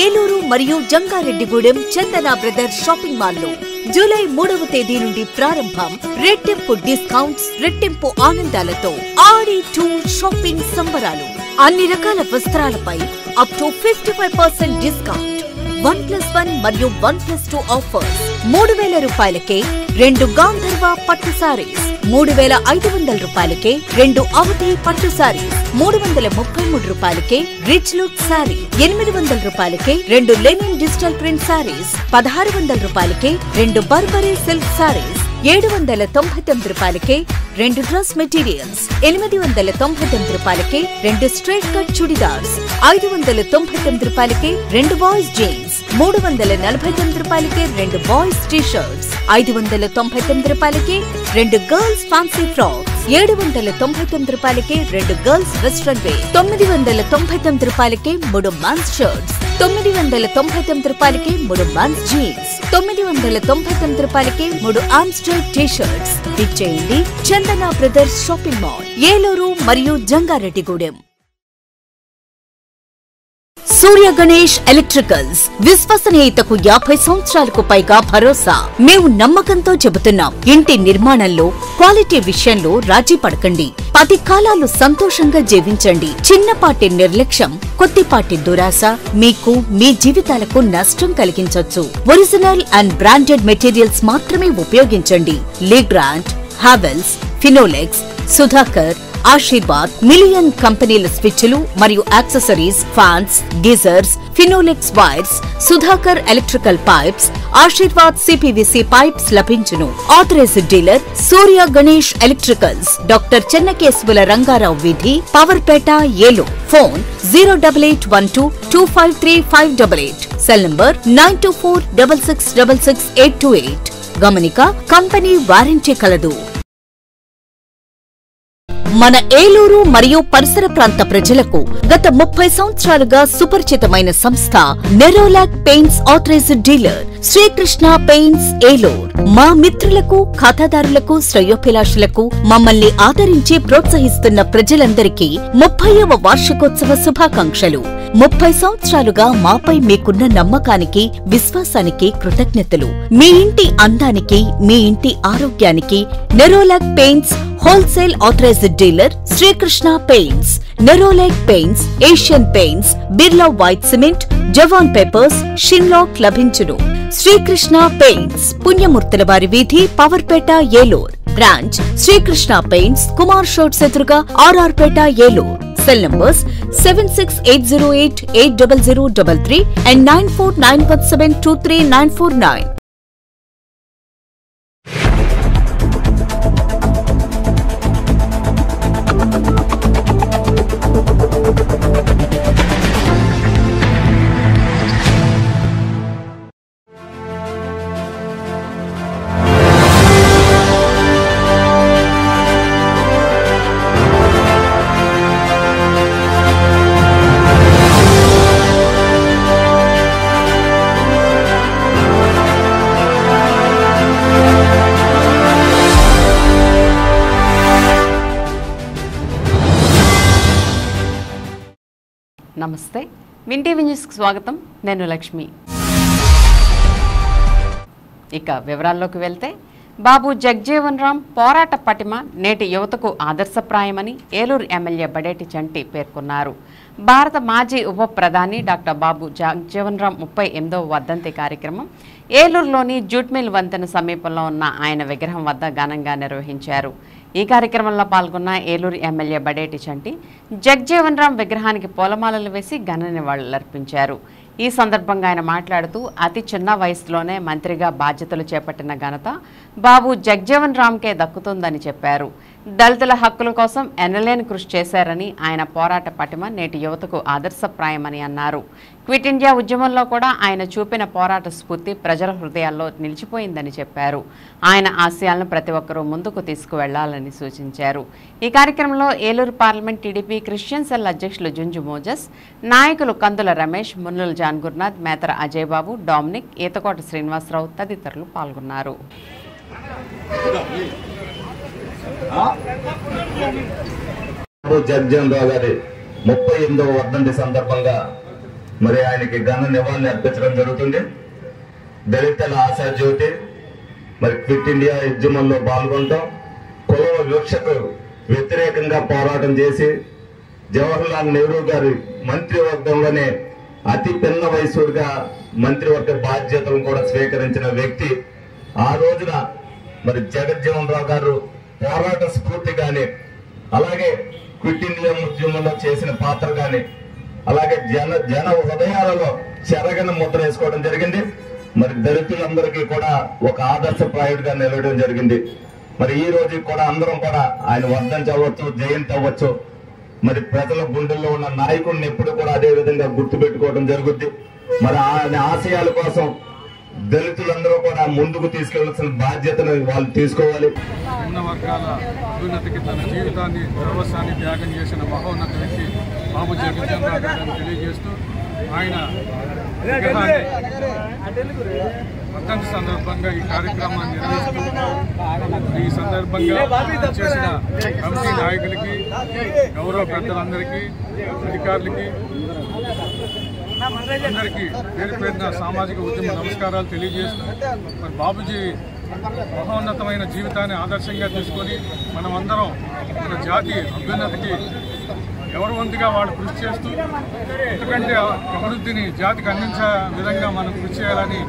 ఏలూరు మరియు జంగారెడ్డిగూడెం చందన brothers shopping mall లో July 3వ తేదీ నుండి ప్రారంభం. రెట్టింపు డిస్కౌంట్స్, రెట్టింపు ఆనందాలతో ఆడి టూర్ షాపింగ్ సంబరాలు. అన్ని రకాల వస్త్రాలపై అప్ టు 55% డిస్కౌంట్. 1+1 మరియు 1+2 ఆఫర్స్. 3,000 రూపాయలకే 2 గాంధర్వ పట్టు సారీస్, 3,500 రూపాయలకే 2 అవధి పట్టు సారీస్, 333 రూపాయలకే రిచ్ లుక్ సారీ, 800 రూపాయలకే 2 లెనిన్ డిజిటల్ ప్రింట్ సారీస్, 1,600 రూపాయలకే 2 బర్బరీ సిల్క్ సారీస్, 799 రూపాయలకే 2 డ్రెస్ మెటీరియల్స్, 899 రూపాయలకే 2 స్ట్రైట్ కట్ చుడిదార్స్, 599 రూపాయలకే 2 బాయ్స్ జీన్స్, 349 రూపాయలకే 2 బాయ్స్ టీ షర్ట్స్, 599 రూపాయలకే 2 గర్ల్స్ ఫ్యాన్సీ ఫ్రాక్స్, 799 రూపాయలకే 2 గర్ల్స్ వెస్ట్రన్ వేర్, 999 రూపాయలకే 3 మెన్స్ షర్ట్స్, 999 రూపాయలకే 3 మెన్స్ జీన్స్, 999 రూపాయలకే 3 ఆమ్స్టర్ టీ షర్ట్స్. ఇచ్చేయండి చందన బ్రదర్స్ షాపింగ్ మాల్, ఏలూరు మరియు జంగారెడ్డిగూడెం. సూర్య గణేష్ ఎలక్ట్రికల్స్, విశ్వసనీయతకు 50 సంవత్సరాలకు పైగా భరోసా. మేము నమ్మకంతో చెబుతున్నాం, ఇంటి నిర్మాణంలో క్వాలిటీ విషయంలో రాజీ పడకండి. 10 కాలాలు సంతోషంగా జీవించండి. చిన్నపాటి నిర్లక్ష్యం, కొద్దిపాటి దురాశ మీకు మీ జీవితాలకు నష్టం కలిగించొచ్చు. ఒరిజినల్ అండ్ బ్రాండెడ్ మెటీరియల్స్ మాత్రమే ఉపయోగించండి. లీగ్రాండ్, హావెల్స్, ఫినోలెక్స్, సుధాకర్, ఆశీర్వాద్, మిలియన్ కంపెనీల స్విచ్లు మరియు accessories, fans, geysers, Finolex wires, Sudhakar electrical pipes, Ashirvad CPVC pipes లభించును. Authorised dealer Surya Ganesh electricals, doctor Chennakesavula Rangarao వీధి, Powerpet, Eluru. Phone 08812253588. Cell number 9246666828. గమనిక, కంపెనీ వారంటీ కలదు. మన ఏలూరు మరియు పరిసర ప్రాంత ప్రజలకు గత 30 సంవత్సరాలుగా సుపరిచితమైన సంస్థ Nerolac paints authorised dealer Srikrishna paints, Eluru. మా మిత్రులకు, ఖాతాదారులకు, శ్రేయోభిలాషులకు, మమ్మల్ని ఆదరించి ప్రోత్సహిస్తున్న ప్రజలందరికీ 30వ వార్షికోత్సవ శుభాకాంక్షలు. 30 సంవత్సరాలుగా మాపై మీకున్న నమ్మకానికి, విశ్వాసానికి కృతజ్ఞతలు. మీ ఇంటి అందానికి, మీ ఇంటి ఆరోగ్యానికి Nerolac paints wholesale authorised dealer Srikrishna paints. Nerolac paints, Asian paints, Birla white cement, Jawan papers, షిన్లాక్ లభించును. శ్రీకృష్ణ పెయింట్స్, పుణ్యమూర్తుల వారి వీధి, పవర్పేట, ఏలూరు. బ్రాంచ్ శ్రీకృష్ణ పెయింట్స్, కుమార్ షోట్స్ ఎదురుగా, RR Peta, Eluru. Cell numbers 7680880033 and 9491723949. నమస్తే, విన్ టీవీ న్యూస్కి స్వాగతం. నేను లక్ష్మి. ఇక వివరాల్లోకి వెళ్తే, బాబు జగ్జీవన్ రామ్ పోరాట పటిమ నేటి యువతకు ఆదర్శప్రాయమని ఏలూరు ఎమ్మెల్యే బడేటి చంటి పేర్కొన్నారు. భారత మాజీ ఉప ప్రధాని డాక్టర్ బాబు జగ్జీవన్ రామ్ 38వ వర్ధంతి కార్యక్రమం ఏలూరులోని జూట్ మిల్ వంతెన సమీపంలో ఉన్న ఆయన విగ్రహం వద్ద ఘనంగా నిర్వహించారు. ఈ కార్యక్రమంలో పాల్గొన్న ఏలూరు ఎమ్మెల్యే బడేటి చంటి జగ్జీవన్ రామ్ విగ్రహానికి పూలమాలలు వేసి ఘన నివాళులర్పించారు. ఈ సందర్భంగా ఆయన మాట్లాడుతూ, అతి చిన్న వయసులోనే మంత్రిగా బాధ్యతలు చేపట్టిన ఘనత బాబు జగ్జీవన్ రామ్కే దక్కుతుందని చెప్పారు. దళితుల హక్కుల కోసం ఎనలేని కృషి చేశారని, ఆయన పోరాట పటిమ నేటి యువతకు ఆదర్శప్రాయమని అన్నారు. క్విట్ ఇండియా ఉద్యమంలో కూడా ఆయన చూపిన పోరాట స్ఫూర్తి ప్రజల హృదయాల్లో నిలిచిపోయిందని చెప్పారు. ఆయన ఆశయాలను ప్రతి ఒక్కరూ ముందుకు తీసుకువెళ్లాలని సూచించారు. ఈ కార్యక్రమంలో Eluru parliament TDP Christian cell అధ్యక్షులు జుంజు మోజస్, నాయకులు కందుల రమేష్, మున్నుల జాన్ గురునాథ్, మేతర అజయ్ బాబు, డామినిక్, ఈతకోట శ్రీనివాసరావు తదితరులు పాల్గొన్నారు. జగ్జీవన్ రావు గారి 38వ వర్ధంతి సందర్భంగా మరి ఆయనకి ఘన నివాళులు అర్పించడం జరుగుతుంది. దళితుల ఆశా జ్యోతి మరి క్విట్ ఇండియా ఉద్యమంలో పాల్గొనడం, కుల వివక్షకు వ్యతిరేకంగా పోరాటం చేసి జవహర్లాల్ నెహ్రూ గారి మంత్రివర్గంలోనే అతి పిన్న వయసుగా మంత్రివర్గ బాధ్యతలను కూడా స్వీకరించిన వ్యక్తి. ఆ రోజున మరి జగజ్జీవన్ రావు గారు పోరాట స్ఫూర్తి గాని, అలాగే క్విట్ ఇండియా ఉద్యమంలో చేసిన పాత్ర గాని, అలాగే జన హృదయాలలో చెరగని ముద్ర వేసుకోవడం జరిగింది. మరి దళితులందరికీ కూడా ఒక ఆదర్శప్రాయుడిగా నిలవడం జరిగింది. మరి ఈ రోజు కూడా అందరం కూడా ఆయన వర్ధంతి అవ్వచ్చు, జయంతి అవ్వచ్చు, మరి ప్రజల గుండెల్లో ఉన్న నాయకుడిని ఎప్పుడు కూడా అదే విధంగా గుర్తు పెట్టుకోవడం జరుగుద్ది. మరి ఆయన ఆశయాల కోసం దళితులందరూ కూడా ముందుకు తీసుకెళ్లాల్సిన బాధ్యతను వాళ్ళు తీసుకోవాలి. ఉన్న వర్గాల అభ్యున్నతికి తన జీవితాన్ని సర్వస్వాన్ని త్యాగం చేసిన మహోన్నత వ్యక్తి బాబు జగజ్జీవన్ రావు గారిని తెలియజేస్తూ ఆయన వర్ధంతి సందర్భంగా ఈ కార్యక్రమాన్ని నిర్వహిస్తూ ఈ సందర్భంగా చేసిన కమిటీ నాయకులకి, గౌరవ పెద్దలందరికీ, అధికారులకి అందరికీ పేరు పేరున సామాజిక ఉద్యమ నమస్కారాలు తెలియజేస్తూ మరి బాబుజీ మహోన్నతమైన జీవితాన్ని ఆదర్శంగా తీసుకొని మనమందరం మన జాతి అభ్యున్నతికి ఎవరి వంతుగా వాళ్ళు కృషి చేస్తూ ఎందుకంటే అభివృద్ధిని జాతికి అందించే విధంగా మనం కృషి చేయాలని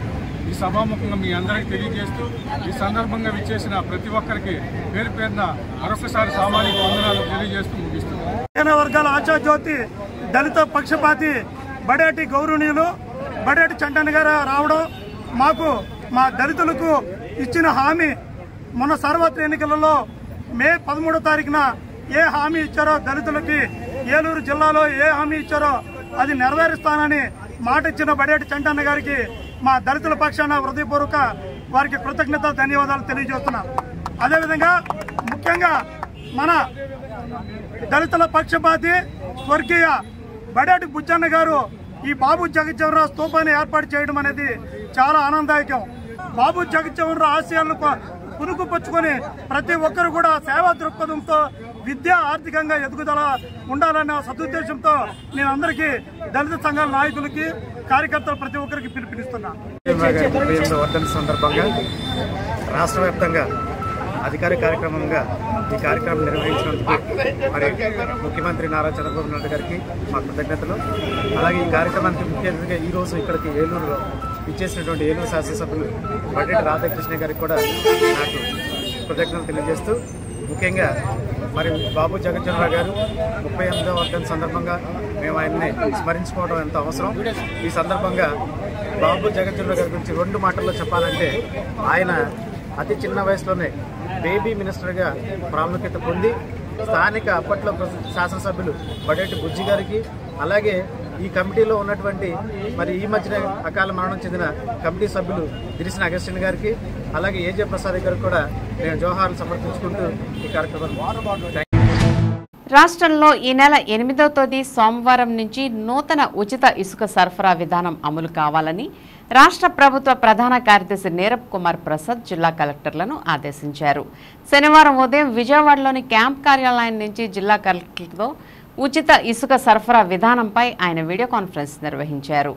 ఈ సభాముఖంగా మీ అందరికీ తెలియజేస్తూ ఈ సందర్భంగా విచ్చేసిన ప్రతి ఒక్కరికి పేరు పేరున మరొకసారి సామాజిక వందనాలు తెలియజేస్తూ ముగిస్తున్నాం. వర్గాల ఆశాజ్యోతి దళిత పక్షపాతి బడేటి గౌరవనీయులు బడేటి చంటన్న గారు రావడం, మాకు మా దళితులకు ఇచ్చిన హామీ మొన్న సార్వత్రిక ఎన్నికలలో మే 13వ తారీఖున ఏ హామీ ఇచ్చారో దళితులకి, ఏలూరు జిల్లాలో ఏ హామీ ఇచ్చారో అది నెరవేరుస్తానని మాట ఇచ్చిన బడేటి చంటన్న గారికి మా దళితుల పక్షాన హృదయపూర్వక వారికి కృతజ్ఞత ధన్యవాదాలు తెలియజేస్తున్నాం. అదేవిధంగా ముఖ్యంగా మన దళితుల పక్షపాతి స్వర్గీయ బడేటి బుజ్జన్న గారు ఈ బాబు జగజ్జీవన్ రావు స్తూపాన్ని ఏర్పాటు చేయడం అనేది చాలా ఆనందదాయకం. బాబు జగజ్జీవన్ రావు ఆశయాలను పునుకుపుచ్చుకొని ప్రతి ఒక్కరు కూడా సేవా దృక్పథంతో విద్య ఆర్థికంగా ఎదుగుదల ఉండాలన్న సదుద్దేశంతో నేను అందరికీ దళిత సంఘాల నాయకులకి, కార్యకర్తలు ప్రతి ఒక్కరికి పిలుపునిస్తున్నాను. వర్ధంతి సందర్భంగా రాష్ట్ర వ్యాప్తంగా అధికారిక కార్యక్రమంగా ఈ కార్యక్రమం నిర్వహించినందుకు మరి ముఖ్యమంత్రి నారా చంద్రబాబు నాయుడు గారికి మా కృతజ్ఞతలు. అలాగే ఈ కార్యక్రమానికి ముఖ్య అతిథిగా ఈరోజు ఇక్కడికి ఏలూరులో ఇచ్చేసినటువంటి ఏలూరు శాసనసభ్యులు బడ్డెటి రాధాకృష్ణ గారికి కూడా నాకు కృతజ్ఞతలు తెలియజేస్తూ, ముఖ్యంగా మరి బాబు జగజ్జీవన్ రావు గారు 38వ వర్ధంతి సందర్భంగా మేము ఆయన్ని స్మరించుకోవడం ఎంత అవసరం. ఈ సందర్భంగా బాబు జగజ్జీవన్ రావు గారి గురించి 2 మాటల్లో చెప్పాలంటే, ఆయన అతి చిన్న వయసులోనే బేబీ మినిస్టర్గా ప్రాముఖ్యత పొంది స్థానిక అప్పట్లో శాసనసభ్యులు బడేటి బుజ్జి గారికి, అలాగే ఈ కమిటీలో ఉన్నటువంటి మరి ఈ మధ్యన అకాల మరణం చెందిన కమిటీ సభ్యులు దిరిసిన అగస్టిన్ గారికి, అలాగే ఏజే ప్రసాద్ గారికి కూడా నేను జోహార్లు సమర్పించుకుంటూ ఈ కార్యక్రమం. రాష్ట్రంలో ఈ నెల 8వ తేదీ సోమవారం నుంచి నూతన ఉచిత ఇసుక సరఫరా విధానం అమలు కావాలని రాష్ట్ర ప్రభుత్వ ప్రధాన కార్యదర్శి నీరబ్ కుమార్ ప్రసాద్ జిల్లా కలెక్టర్లను ఆదేశించారు. శనివారం ఉదయం విజయవాడలోని క్యాంప్ కార్యాలయం నుంచి జిల్లా కలెక్టర్లతో ఉచిత ఇసుక సరఫరా విధానంపై ఆయన వీడియో కాన్ఫరెన్స్ నిర్వహించారు.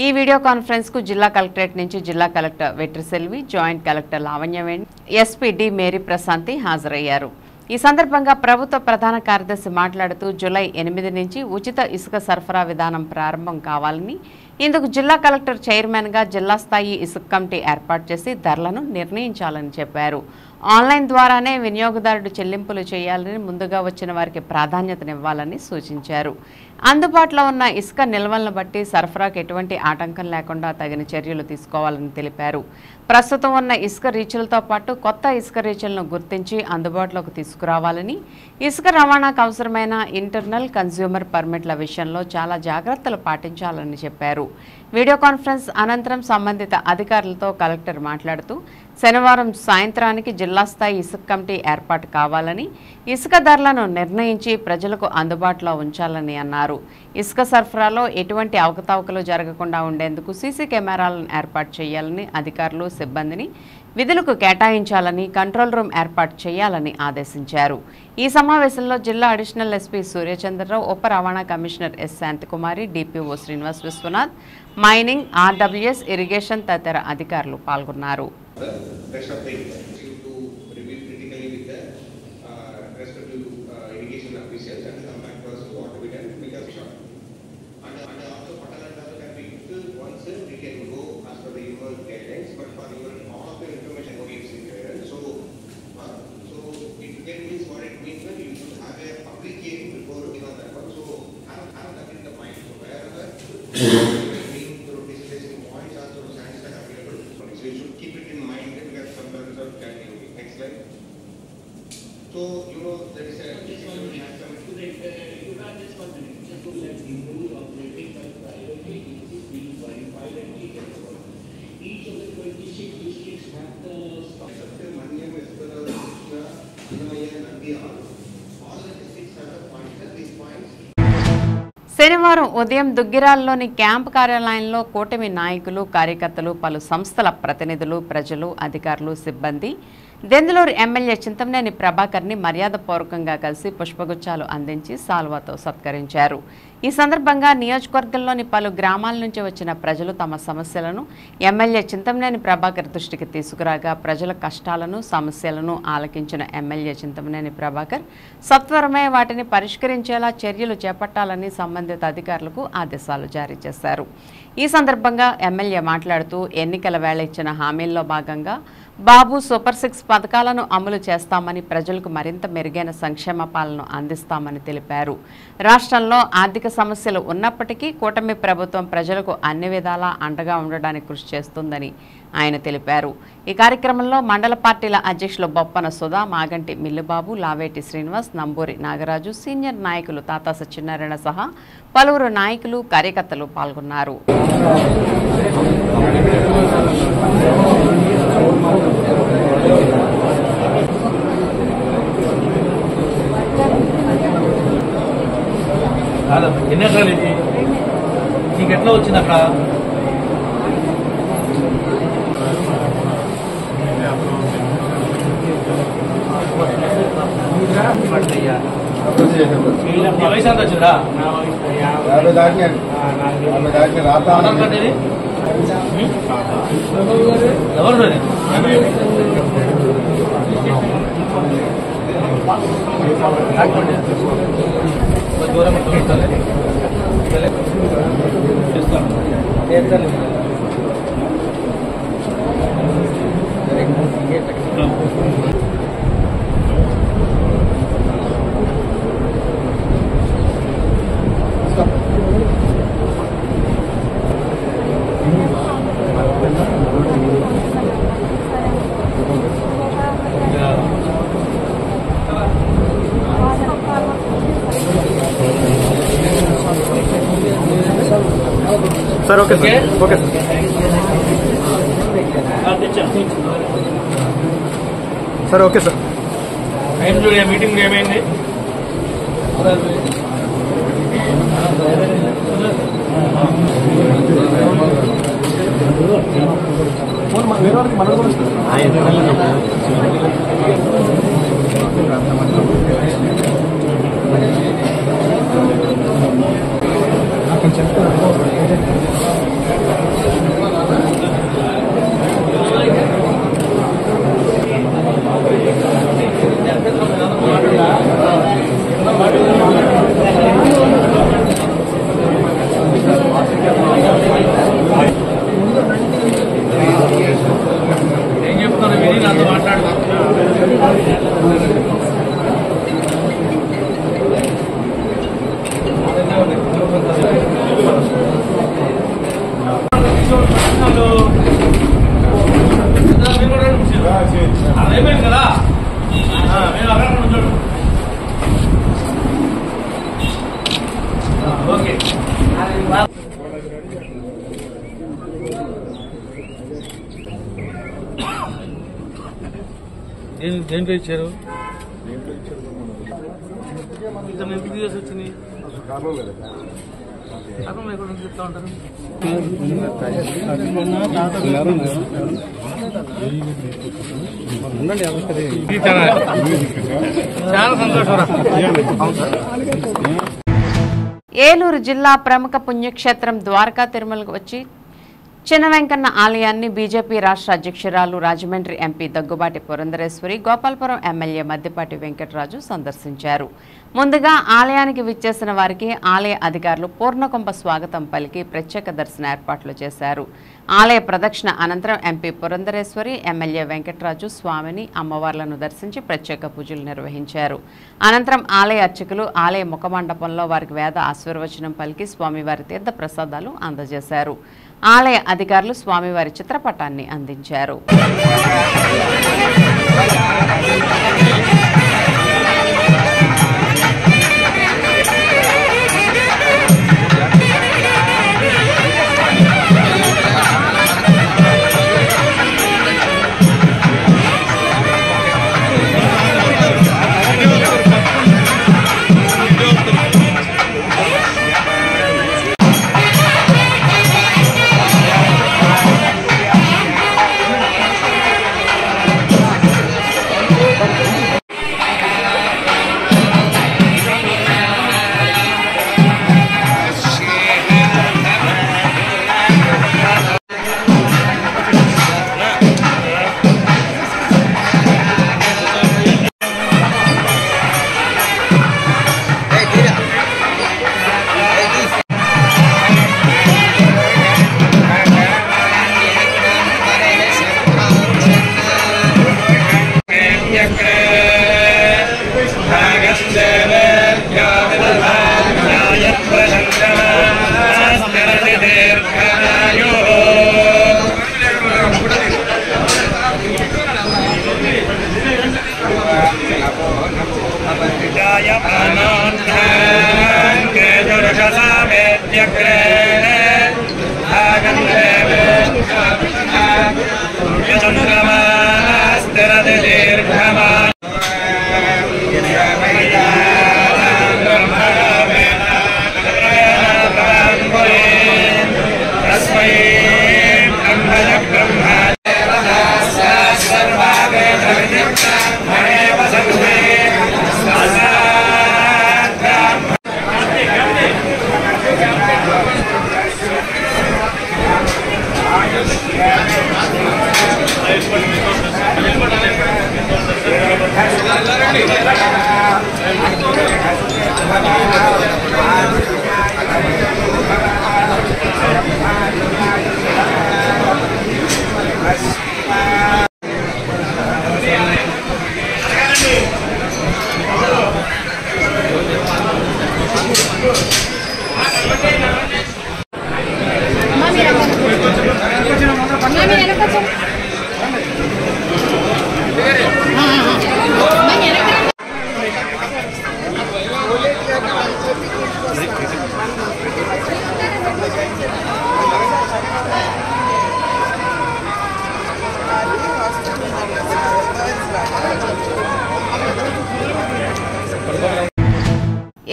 ఈ వీడియో కాన్ఫరెన్స్ కు జిల్లా కలెక్టరేట్ నుంచి జిల్లా collector Vetriselvi, joint collector Lavanyaveni, SP D Mary Prasanthi హాజరయ్యారు. ఈ సందర్భంగా ప్రభుత్వ ప్రధాన కార్యదర్శి మాట్లాడుతూ జూలై 8 నుంచి ఉచిత ఇసుక సరఫరా విధానం ప్రారంభం కావాలని, ఇందుకు జిల్లా కలెక్టర్ చైర్మన్గా జిల్లా స్థాయి ఇసుక కమిటీ ఏర్పాటు చేసి ధరలను నిర్ణయించాలని చెప్పారు. ఆన్లైన్ ద్వారానే వినియోగదారుడు చెల్లింపులు చేయాలని, ముందుగా వచ్చిన వారికి ప్రాధాన్యతనివ్వాలని సూచించారు. అందుబాటులో ఉన్న ఇసుక నిల్వలను బట్టి సరఫరాకు ఎటువంటి ఆటంకం లేకుండా తగిన చర్యలు తీసుకోవాలని తెలిపారు. ప్రస్తుతం ఉన్న ఇసుక రీచులతో పాటు కొత్త ఇసుక రీచులను గుర్తించి అందుబాటులోకి తీసుకురావాలని, ఇసుక రవాణాకు అవసరమైన ఇంటర్నల్ కన్స్యూమర్ పర్మిట్ల విషయంలో చాలా జాగ్రత్తలు పాటించాలని చెప్పారు. వీడియో కాన్ఫరెన్స్ అనంతరం సంబంధిత అధికారులతో కలెక్టర్ మాట్లాడుతూ శనివారం సాయంత్రానికి జిల్లా స్థాయి ఇసుక కమిటీ ఏర్పాటు కావాలని, ఇసుక ధరలను నిర్ణయించి ప్రజలకు అందుబాటులో ఉంచాలని అన్నారు. ఇసుక సరఫరాలో ఎటువంటి అవకతవకలు జరగకుండా ఉండేందుకు సీసీ కెమెరాలను ఏర్పాటు చేయాలని అధికారులు, సిబ్బందిని విధులకు కేటాయించాలని కంట్రోల్ రూమ్ ఏర్పాటు చేయాలని ఆదేశించారు. ఈ సమావేశంలో జిల్లా అడిషనల్ ఎస్పీ సూర్యచంద్రరావు, ఉప రవాణా commissioner S Santhikumari, DPO Srinivas Viswanath, mining, RWS, irrigation తదితర అధికారులు పాల్గొన్నారు. So, you know, there is a you have this contradiction to let people operating by private agencies being verified and taken over. Each of the 26 districts have the structure, Manyam, Espera, Vinaya, Nandiya. All the districts have the points, these points. శనివారం ఉదయం దుగ్గిరాల్లోని camp కార్యాలయంలో కూటమి నాయకులు, కార్యకర్తలు, పలు సంస్థల ప్రతినిధులు, ప్రజలు, అధికారులు, సిబ్బంది దెందులూరు ఎమ్మెల్యే చింతమనేని ప్రభాకర్ని మర్యాదపూర్వకంగా కలిసి పుష్పగుచ్చాలు అందించి సాల్వాతో సత్కరించారు. ఈ సందర్భంగా నియోజకవర్గంలోని పలు గ్రామాల నుంచి వచ్చిన ప్రజలు తమ సమస్యలను ఎమ్మెల్యే చింతమనేని ప్రభాకర్ దృష్టికి తీసుకురాగా ప్రజల కష్టాలను, సమస్యలను ఆలకించిన ఎమ్మెల్యే చింతమనేని ప్రభాకర్ సత్వరమే వాటిని పరిష్కరించేలా చర్యలు చేపట్టాలని సంబంధిత అధికారులకు ఆదేశాలు జారీ చేశారు. ఈ సందర్భంగా ఎమ్మెల్యే మాట్లాడుతూ ఎన్నికల వేళ ఇచ్చిన హామీల్లో భాగంగా బాబు సూపర్ 6 పథకాలను అమలు చేస్తామని, ప్రజలకు మరింత మెరుగైన సంక్షేమ పాలన అందిస్తామని తెలిపారు. రాష్ట్రంలో ఆర్థిక సమస్యలు ఉన్నప్పటికీ కూటమి ప్రభుత్వం ప్రజలకు అన్ని విధాలా అండగా ఉండడానికి కృషి చేస్తుందని ఆయన తెలిపారు. ఈ కార్యక్రమంలో మండల పార్టీల అధ్యక్షులు బొప్పన సుధా, మాగంటి మిల్లుబాబు, లావేటి శ్రీనివాస్, నంబూరి నాగరాజు, సీనియర్ నాయకులు తాతా సత్యనారాయణ సహా పలువురు నాయకులు, కార్యకర్తలు పాల్గొన్నారు. ఎన్ని ఎకరాలు ఇది? నీకు ఎట్లా వచ్చింది అక్కడ? వయసు అంత వచ్చిందా? ఎవరు దూరం sir okay sir okay sir okay sir meeting ఏమైంది? ఏం చెప్తాను విని నాతో మాట్లాడు. అదేమైంది కదా మేము అక్కడ చూడు. ఓకే దేంట్లో ఇచ్చారు? ఇతను ఎందుకు చేసి వచ్చింది? అర్థం లేకుండా చెప్తా ఉంటారు. ఏలూరు జిల్లా ప్రముఖ పుణ్యక్షేత్రం ద్వారకా తిరుమలకు వచ్చి చిన్న వెంకన్న ఆలయాన్ని బీజేపీ రాష్ట్ర అధ్యక్షురాలు రాజమండ్రి ఎంపీ దగ్గుబాటి పురంధరేశ్వరి గోపాలపురం ఎమ్మెల్యే మద్దిపాటి వెంకటరాజు సందర్శించారు. ముందుగా ఆలయానికి విచ్చేసిన వారికి ఆలయ అధికారులు పూర్ణకుంభ స్వాగతం పలికి ప్రత్యేక దర్శన ఏర్పాట్లు చేశారు. ఆలయ ప్రదక్షిణ అనంతరం ఎంపీ పురంధరేశ్వరి ఎమ్మెల్యే వెంకటరాజు స్వామిని అమ్మవార్లను దర్శించి ప్రత్యేక పూజలు నిర్వహించారు. అనంతరం ఆలయ అర్చకులు ఆలయ ముఖమండపంలో వారికి వేద ఆశీర్వచనం పలికి స్వామివారి తీర్థ ప్రసాదాలు అందజేశారు. ఆలయ అధికారులు స్వామివారి చిత్రపటాన్ని అందించారు.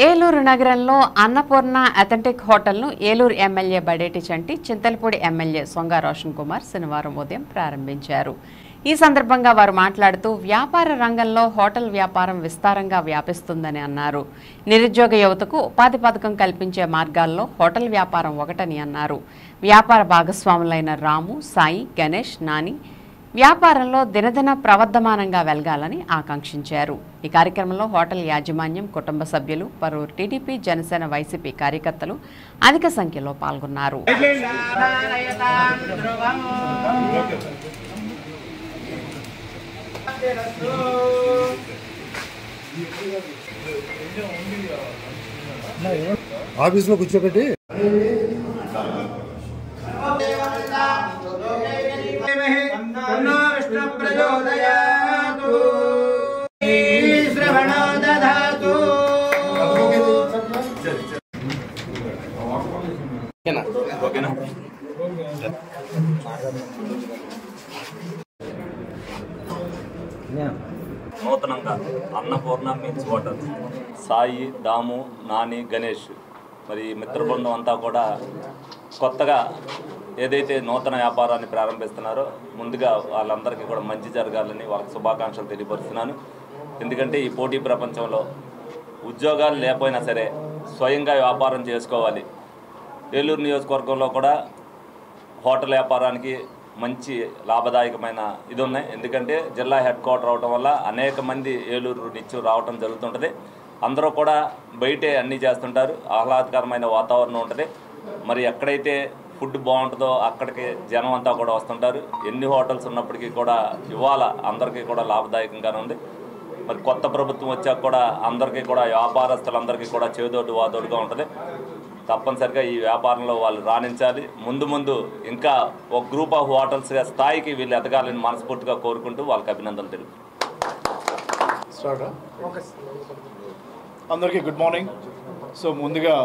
ఏలూరు నగరంలో అన్నపూర్ణ అథెంటిక్ హోటల్ను ఏలూరు ఎమ్మెల్యే బడేటి చంటి, చింతలపూడి ఎమ్మెల్యే సొంగ రోషన్ కుమార్ శనివారం ఉదయం ప్రారంభించారు. ఈ సందర్భంగా వారు మాట్లాడుతూ వ్యాపార రంగంలో హోటల్ వ్యాపారం విస్తారంగా వ్యాపిస్తుందని అన్నారు. నిరుద్యోగ యువతకు ఉపాధి పథకం కల్పించే మార్గాల్లో హోటల్ వ్యాపారం ఒకటని అన్నారు. వ్యాపార భాగస్వాములైన రాము, సాయి, గణేష్, నాని వ్యాపారంలో దినదిన ప్రవర్ధమానంగా వెలగాలని ఆకాంక్షించారు. ఈ కార్యక్రమంలో హోటల్ యాజమాన్యం, కుటుంబ సభ్యులు, పలువురు టీడీపీ, జనసేన, వైసీపీ కార్యకర్తలు అధిక సంఖ్యలో పాల్గొన్నారు. ఆఫీస్ లో కూర్చోబెట్టి నూతనంగా అన్నపూర్ణ మీన్స్ హోటల్, సాయి, దాము, నాని, గణేష్ మరి మిత్ర బృందం అంతా కూడా కొత్తగా ఏదైతే నూతన వ్యాపారాన్ని ప్రారంభిస్తున్నారో ముందుగా వాళ్ళందరికీ కూడా మంచి జరగాలని వాళ్ళకి శుభాకాంక్షలు తెలియపరుస్తున్నాను. ఎందుకంటే ఈ పోటీ ప్రపంచంలో ఉద్యోగాలు లేకపోయినా సరే స్వయంగా వ్యాపారం చేసుకోవాలి. ఏలూరు నియోజకవర్గంలో కూడా హోటల్ వ్యాపారానికి మంచి లాభదాయకమైన ఇది ఉన్నాయి. ఎందుకంటే జిల్లా హెడ్ క్వార్టర్ అవడం వల్ల అనేక మంది ఏలూరు నిత్యం రావడం జరుగుతుంటుంది. అందరూ కూడా బయటే అన్నీ చేస్తుంటారు. ఆహ్లాదకరమైన వాతావరణం ఉంటుంది. మరి ఎక్కడైతే ఫుడ్ బాగుంటుందో అక్కడికి జనం అంతా కూడా వస్తుంటారు. ఎన్ని హోటల్స్ ఉన్నప్పటికీ కూడా ఇవాళ అందరికీ కూడా లాభదాయకంగానే ఉంది. మరి కొత్త ప్రభుత్వం వచ్చాక కూడా అందరికీ కూడా వ్యాపారస్తులందరికీ కూడా చేదోడు వాదోడుగా ఉంటుంది. తప్పనిసరిగా ఈ వ్యాపారంలో వాళ్ళు రాణించాలి. ముందు ఇంకా ఒక గ్రూప్ ఆఫ్ హోటల్స్ స్థాయికి వీళ్ళు ఎదగాలని మనస్ఫూర్తిగా కోరుకుంటూ వాళ్ళకి అభినందనలు తెలుపు. అందరికీ గుడ్ మార్నింగ్. సో ముందుగా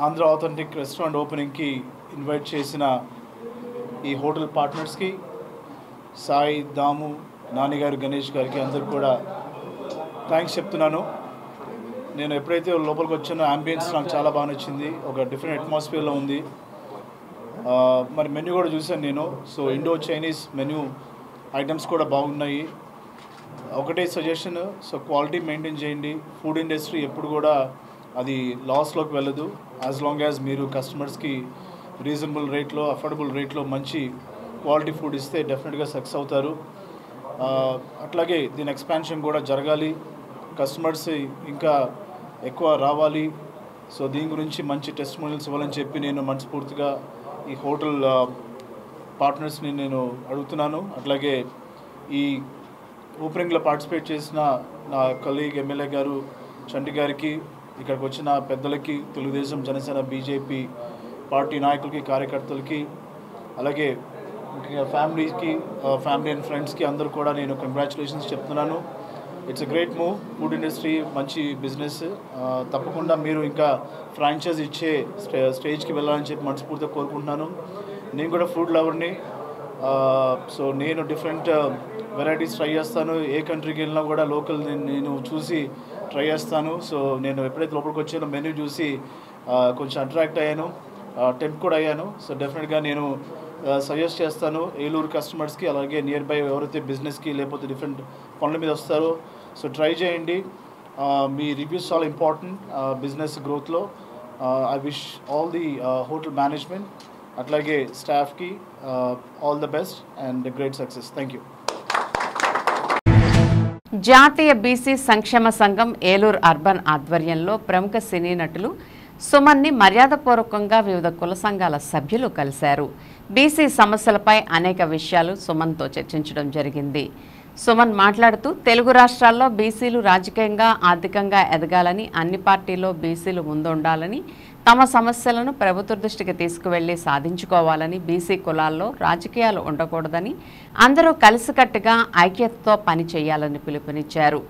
ఆంధ్ర ఆథెంటిక్ రెస్టారెంట్ ఓపెనింగ్కి ఇన్వైట్ చేసిన ఈ హోటల్ పార్ట్నర్స్కి, సాయి, దాము, నానిగారు, గణేష్ గారికి అందరికి కూడా థ్యాంక్స్ చెప్తున్నాను. నేను ఎప్పుడైతే లోపలికి వచ్చానో అంబియన్స్ నాకు చాలా బాగా నచ్చింది. ఒక డిఫరెంట్ అట్మాస్ఫియర్లో ఉంది. మరి మెన్యూ కూడా చూశాను నేను. So Indo Chinese menu items కూడా బాగున్నాయి. ఒకటే సజెషన్, సో క్వాలిటీ మెయింటైన్ చేయండి. ఫుడ్ ఇండస్ట్రీ ఎప్పుడు కూడా అది లాస్లోకి వెళ్ళదు. యాజ్ లాంగ్ యాజ్ మీరు కస్టమర్స్కి రీజనబుల్ రేట్లో, అఫోర్డబుల్ రేట్లో మంచి క్వాలిటీ ఫుడ్ ఇస్తే డెఫినెట్గా సక్సెస్ అవుతారు. అట్లాగే దీని ఎక్స్పాన్షన్ కూడా జరగాలి. కస్టమర్స్ ఇంకా ఎక్కువ రావాలి. సో దీని గురించి మంచి టెస్టిమోనియల్స్ ఇవ్వాలని చెప్పి నేను మనస్ఫూర్తిగా ఈ హోటల్ పార్ట్నర్స్ని నేను అడుగుతున్నాను. అట్లాగే ఈ ఓపెనింగ్లో పార్టిసిపేట్ చేసిన నా కలీగ్ ఎమ్మెల్యే గారు చంటి గారికి, ఇక్కడికి వచ్చిన పెద్దలకి, తెలుగుదేశం, జనసేన, బీజేపీ పార్టీ నాయకులకి, కార్యకర్తలకి, అలాగే ముఖ్యంగా ఫ్యామిలీ అండ్ ఫ్రెండ్స్కి అందరూ కూడా నేను కంగ్రాచులేషన్స్ చెప్తున్నాను. It's a great move. Food industry మంచి బిజినెస్. తప్పకుండా మీరు ఇంకా ఫ్రాంచైజ్ ఇచ్చే స్టేజ్కి వెళ్ళాలని చెప్పి మనస్ఫూర్తిగా కోరుకుంటున్నాను. నేను కూడా ఫుడ్ లవర్ని. సో నేను డిఫరెంట్ వెరైటీస్ ట్రై చేస్తాను. ఏ కంట్రీకి వెళ్ళినా కూడా లోకల్ నేను చూసి ట్రై చేస్తాను. సో నేను ఎప్పుడైతే లోపలికి వచ్చానో మెనూ చూసి కొంచెం అట్రాక్ట్ అయ్యాను, టెంప్ట్ కూడా అయ్యాను. సో డెఫినెట్గా నేను సజెస్ట్ చేస్తాను ఏలూరు కస్టమర్స్కి, అలాగే నియర్ బై ఎవరైతే బిజినెస్కి లేకపోతే డిఫరెంట్ పనుల మీద వస్తారో. సో ట్రై చేయండి. మీ రివ్యూస్ చాలా ఇంపార్టెంట్ బిజినెస్ గ్రోత్లో. I wish all the hotel management అట్లాగే స్టాఫ్కి all the best and great success. Thank you. జాతీయ బీసీ సంక్షేమ సంఘం ఏలూరు అర్బన్ ఆధ్వర్యంలో ప్రముఖ సినీ నటులు సుమన్ని మర్యాదపూర్వకంగా వివిధ కుల సంఘాల సభ్యులు కలిశారు. బీసీ సమస్యలపై అనేక విషయాలు సుమన్తో చర్చించడం జరిగింది. సుమన్ మాట్లాడుతూ తెలుగు రాష్ట్రాల్లో బీసీలు రాజకీయంగా, ఆర్థికంగా ఎదగాలని, అన్ని పార్టీల్లో బీసీలు ముందుండాలని, తమ సమస్యలను ప్రభుత్వ దృష్టికి తీసుకువెళ్లి సాధించుకోవాలని, బీసీ కులాల్లో రాజకీయాలు ఉండకూడదని, అందరూ కలిసికట్టుగా ఐక్యతతో పనిచేయాలని పిలుపునిచ్చారు.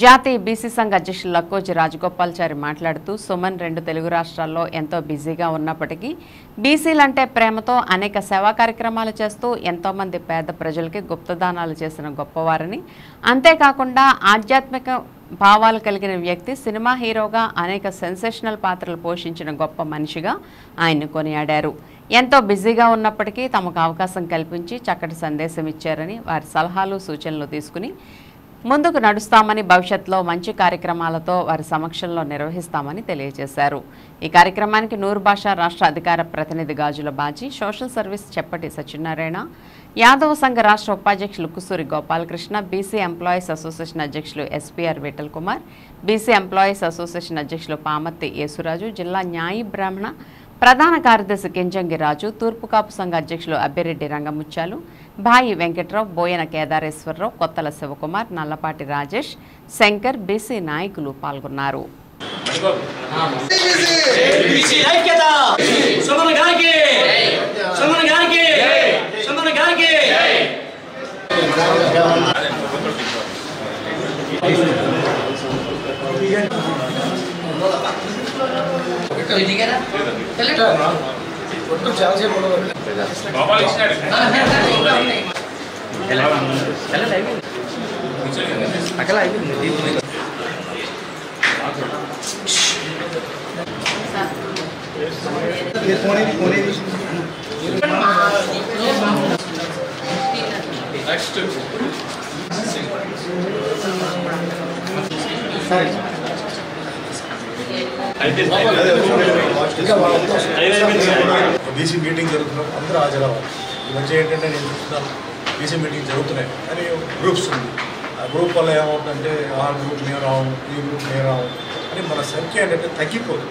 జాతీయ బీసీ సంఘ అధ్యక్షులు లక్కోజి రాజగోపాల్చారి మాట్లాడుతూ సుమన్ 2 తెలుగు రాష్ట్రాల్లో ఎంతో బిజీగా ఉన్నప్పటికీ బీసీలంటే ప్రేమతో అనేక సేవా కార్యక్రమాలు చేస్తూ ఎంతోమంది పేద ప్రజలకి గుప్తదానాలు చేసిన గొప్పవారని, అంతేకాకుండా ఆధ్యాత్మిక భావాలు కలిగిన వ్యక్తి, సినిమా హీరోగా అనేక సెన్సేషనల్ పాత్రలు పోషించిన గొప్ప మనిషిగా ఆయన్ని కొనియాడారు. ఎంతో బిజీగా ఉన్నప్పటికీ తమకు అవకాశం కల్పించి చక్కటి సందేశం ఇచ్చారని, వారి సలహాలు సూచనలు తీసుకుని ముందుకు నడుస్తామని, భవిష్యత్తులో మంచి కార్యక్రమాలతో వారి సమక్షంలో నిర్వహిస్తామని తెలియజేశారు. ఈ కార్యక్రమానికి నూరు భాష రాష్ట్ర అధికార ప్రతినిధి గాజుల బాజీ, సోషల్ సర్వీస్ చెప్పటి సత్యనారాయణ, యాదవ సంఘ రాష్ట్ర ఉపాధ్యక్షులు Kusuri Gopalakrishna, BC employees association అధ్యక్షులు SPR Vittal Kumar, BC employees association అధ్యక్షులు పామర్తి యేసురాజు, జిల్లా న్యాయ బ్రాహ్మణ ప్రధాన కార్యదర్శి కింజంగి రాజు, తూర్పు కాపు సంఘ అధ్యక్షులు అబ్బిరెడ్డి రంగముత్యాలు, భాయి వెంకట్రావు, బోయన కేదారేశ్వరరావు, కొత్తల శివకుమార్, నల్లపాటి రాజేష్, శంకర్, బీసీ నాయకులు పాల్గొన్నారు. నెక్స్ట్ బీసీ మీటింగ్ జరుగుతున్నాం, అందరూ హాజరవ్వాలి. ఈ మధ్య ఏంటంటే నేను చూస్తున్నాను బీసీ మీటింగ్ జరుగుతున్నాయి కానీ గ్రూప్స్ ఉంది. ఆ గ్రూప్ వల్ల ఏమవుతుందంటే ఆ గ్రూప్ మేము రాము, ఈ గ్రూప్ మేము రాము అని మన సంఖ్య ఏంటంటే తగ్గిపోదు.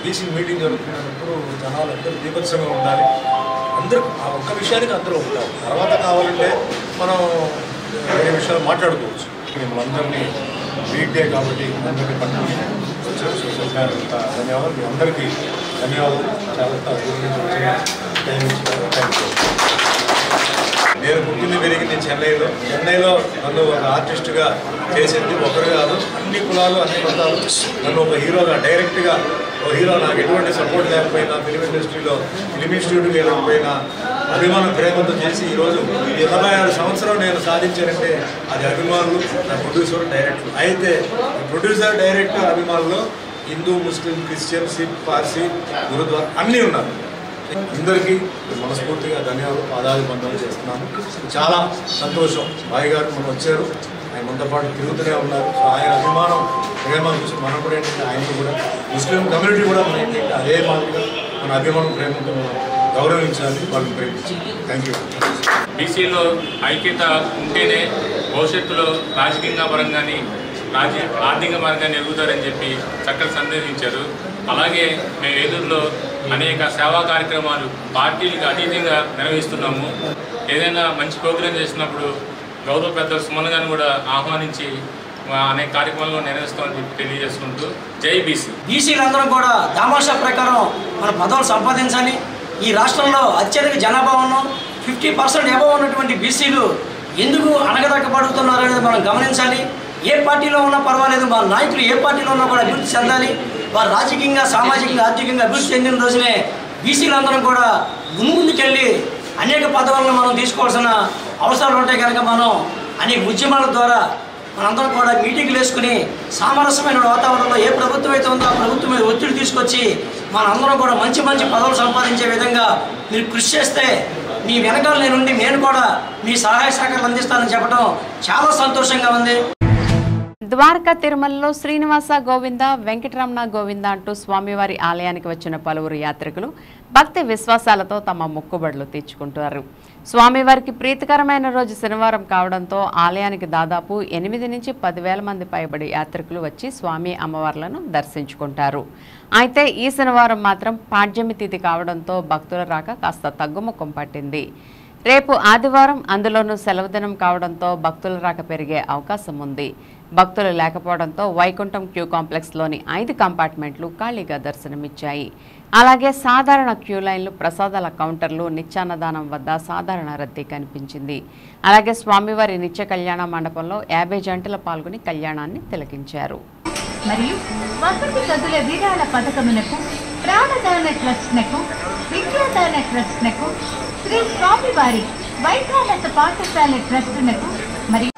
బీసీ మీటింగ్ జరుగుతున్నప్పుడు జనాలు అందరూ దీపత్సంగా ఉండాలి. అందరూ ఆ ఒక్క విషయానికి అందరూ ఉంటారు. తర్వాత కావాలంటే మనం వేరే విషయాలు మాట్లాడుకోవచ్చు. మిమ్మల్ని అందరినీ వీక్ డే కాబట్టి అందరికీ పట్టుకుని ధన్యవాదాలు. మీ అందరికీ ధన్యవాదాలు. చాలా టైం ఇచ్చినారు. Thank you. నేను పుట్టింది పెరిగింది చెన్నైలో. చెన్నైలో నన్ను ఒక ఆర్టిస్ట్గా చేసింది ఒకరు కాదు, అన్ని కులాలు అన్ని మతాలు నన్ను ఒక హీరోగా డైరెక్ట్గా ఓ హీరో. నాకు ఎటువంటి సపోర్ట్ లేకపోయినా, ఫిలిం ఇండస్ట్రీలో ఫిలిం ఇన్స్టిట్యూట్కి వెళ్ళకపోయినా అభిమాన ప్రేమతో చేసి ఈరోజు 86 సంవత్సరం నేను సాధించానంటే అది అభిమానులు, నా ప్రొడ్యూసర్, డైరెక్టర్. అయితే ప్రొడ్యూసర్, డైరెక్టర్, అభిమానులు హిందూ, ముస్లిం, క్రిస్టియన్, సిక్, పార్సీ, గురుద్వారా అన్నీ ఉన్నారు. అందరికీ మనస్ఫూర్తిగా ధన్యవాదాలు, పాదాభివందనాలు చేస్తున్నాను. చాలా సంతోషం. బాయ్ గారు మనం వచ్చారు, ఆయన మనతో పాటు తిరుగుతూనే ఉన్నారు. సో ఆయన అభిమానం, ప్రేమ చూసి మనం కూడా ఏంటంటే ఆయన కూడా ముస్లిం కమ్యూనిటీ కూడా మన ఏంటంటే అదే మాదిరిగా మన అభిమానం, ప్రేమతో మనం గౌరవించాలి, వాళ్ళని ప్రేమించాలి. Thank you. బీసీలో ఐక్యత ఉంటేనే భవిష్యత్తులో రాజకీయంగా పరంగాని ఆర్థిక మార్గాన్ని ఎదుగుతారని చెప్పి చక్కటి సందేశించారు. అలాగే మేము ఏలూరులో అనేక సేవా కార్యక్రమాలు పార్టీలకు అతీతంగా నిర్వహిస్తున్నాము. ఏదైనా మంచి ప్రోగ్రాం చేసినప్పుడు గౌరవ పెద్దలు సుమన్ గారిని కూడా ఆహ్వానించి అనేక కార్యక్రమాలు నిర్వహిస్తామని చెప్పి తెలియజేసుకుంటూ జై బీసీ. బీసీలందరం కూడా దామాషా ప్రకారం మన పదవులు సంపాదించాలి. ఈ రాష్ట్రంలో అత్యధిక జనాభా ఉన్నాం. 50% ఎబవ్ ఉన్నటువంటి బీసీలు ఎందుకు అణగదక్కబడుతున్నారు అనేది మనం గమనించాలి. ఏ పార్టీలో ఉన్నా పర్వాలేదు, మన నాయకులు ఏ పార్టీలో ఉన్నా కూడా అభివృద్ధి చెందాలి. వారు రాజకీయంగా, సామాజికంగా, ఆర్థికంగా అభివృద్ధి చెందిన రోజునే బీసీలందరం కూడా ముందుకెళ్ళి అనేక పదవులను మనం తీసుకోవాల్సిన అవసరాలు ఉంటాయి. కనుక మనం అనేక ఉద్యమాల ద్వారా మనందరం కూడా మీటింగ్లు వేసుకుని సామరస్యమైన వాతావరణంలో ఏ ప్రభుత్వం అయితే ఉందో ఆ ప్రభుత్వం మీద ఒత్తిడి తీసుకొచ్చి మనందరం కూడా మంచి మంచి పదవులు సంపాదించే విధంగా మీరు కృషి చేస్తే మీ వెనకాల నేనుండి నేను కూడా మీ సహాయ సహకారాలు అందిస్తానని చెప్పడం చాలా సంతోషంగా ఉంది. ద్వారకా తిరుమలలో శ్రీనివాస గోవింద, వెంకటరమణ గోవింద అంటూ స్వామివారి ఆలయానికి వచ్చిన పలువురు యాత్రికులు భక్తి విశ్వాసాలతో తమ మొక్కుబడులు తీర్చుకుంటారు. స్వామివారికి ప్రీతికరమైన రోజు శనివారం కావడంతో ఆలయానికి దాదాపు 8 నుంచి 10,000 మంది పైబడి యాత్రికులు వచ్చి స్వామి అమ్మవార్లను దర్శించుకుంటారు. అయితే ఈ శనివారం మాత్రం పాడ్యమి తిథి కావడంతో భక్తుల రాక కాస్త తగ్గుముఖం పట్టింది. రేపు ఆదివారం, అందులోనూ సెలవు దినం కావడంతో భక్తుల రాక పెరిగే అవకాశం ఉంది. భక్తులు లేకపోవడంతో వైకుంఠం క్యూ కాంప్లెక్స్లోని 5 కంపార్ట్మెంట్లు ఖాళీగా దర్శనమిచ్చాయి. అలాగే సాధారణ క్యూ లైన్లు, ప్రసాదాల కౌంటర్లు, నిత్యాన్నదానం వద్ద సాధారణ రద్దీ కనిపించింది. అలాగే స్వామివారి నిత్య కళ్యాణ మండపంలో 50 జంటలు పాల్గొని కళ్యాణాన్ని తిలకించారు. మరియు వసతి గదుల విరాళ పథకమునకు, ప్రాణదాన ట్రస్ట్నకు, విద్యాదాన ట్రస్ట్నకు, శ్రీ స్వామివారి వైద్యాలత పాఠశాల ట్రస్టునకు మరియు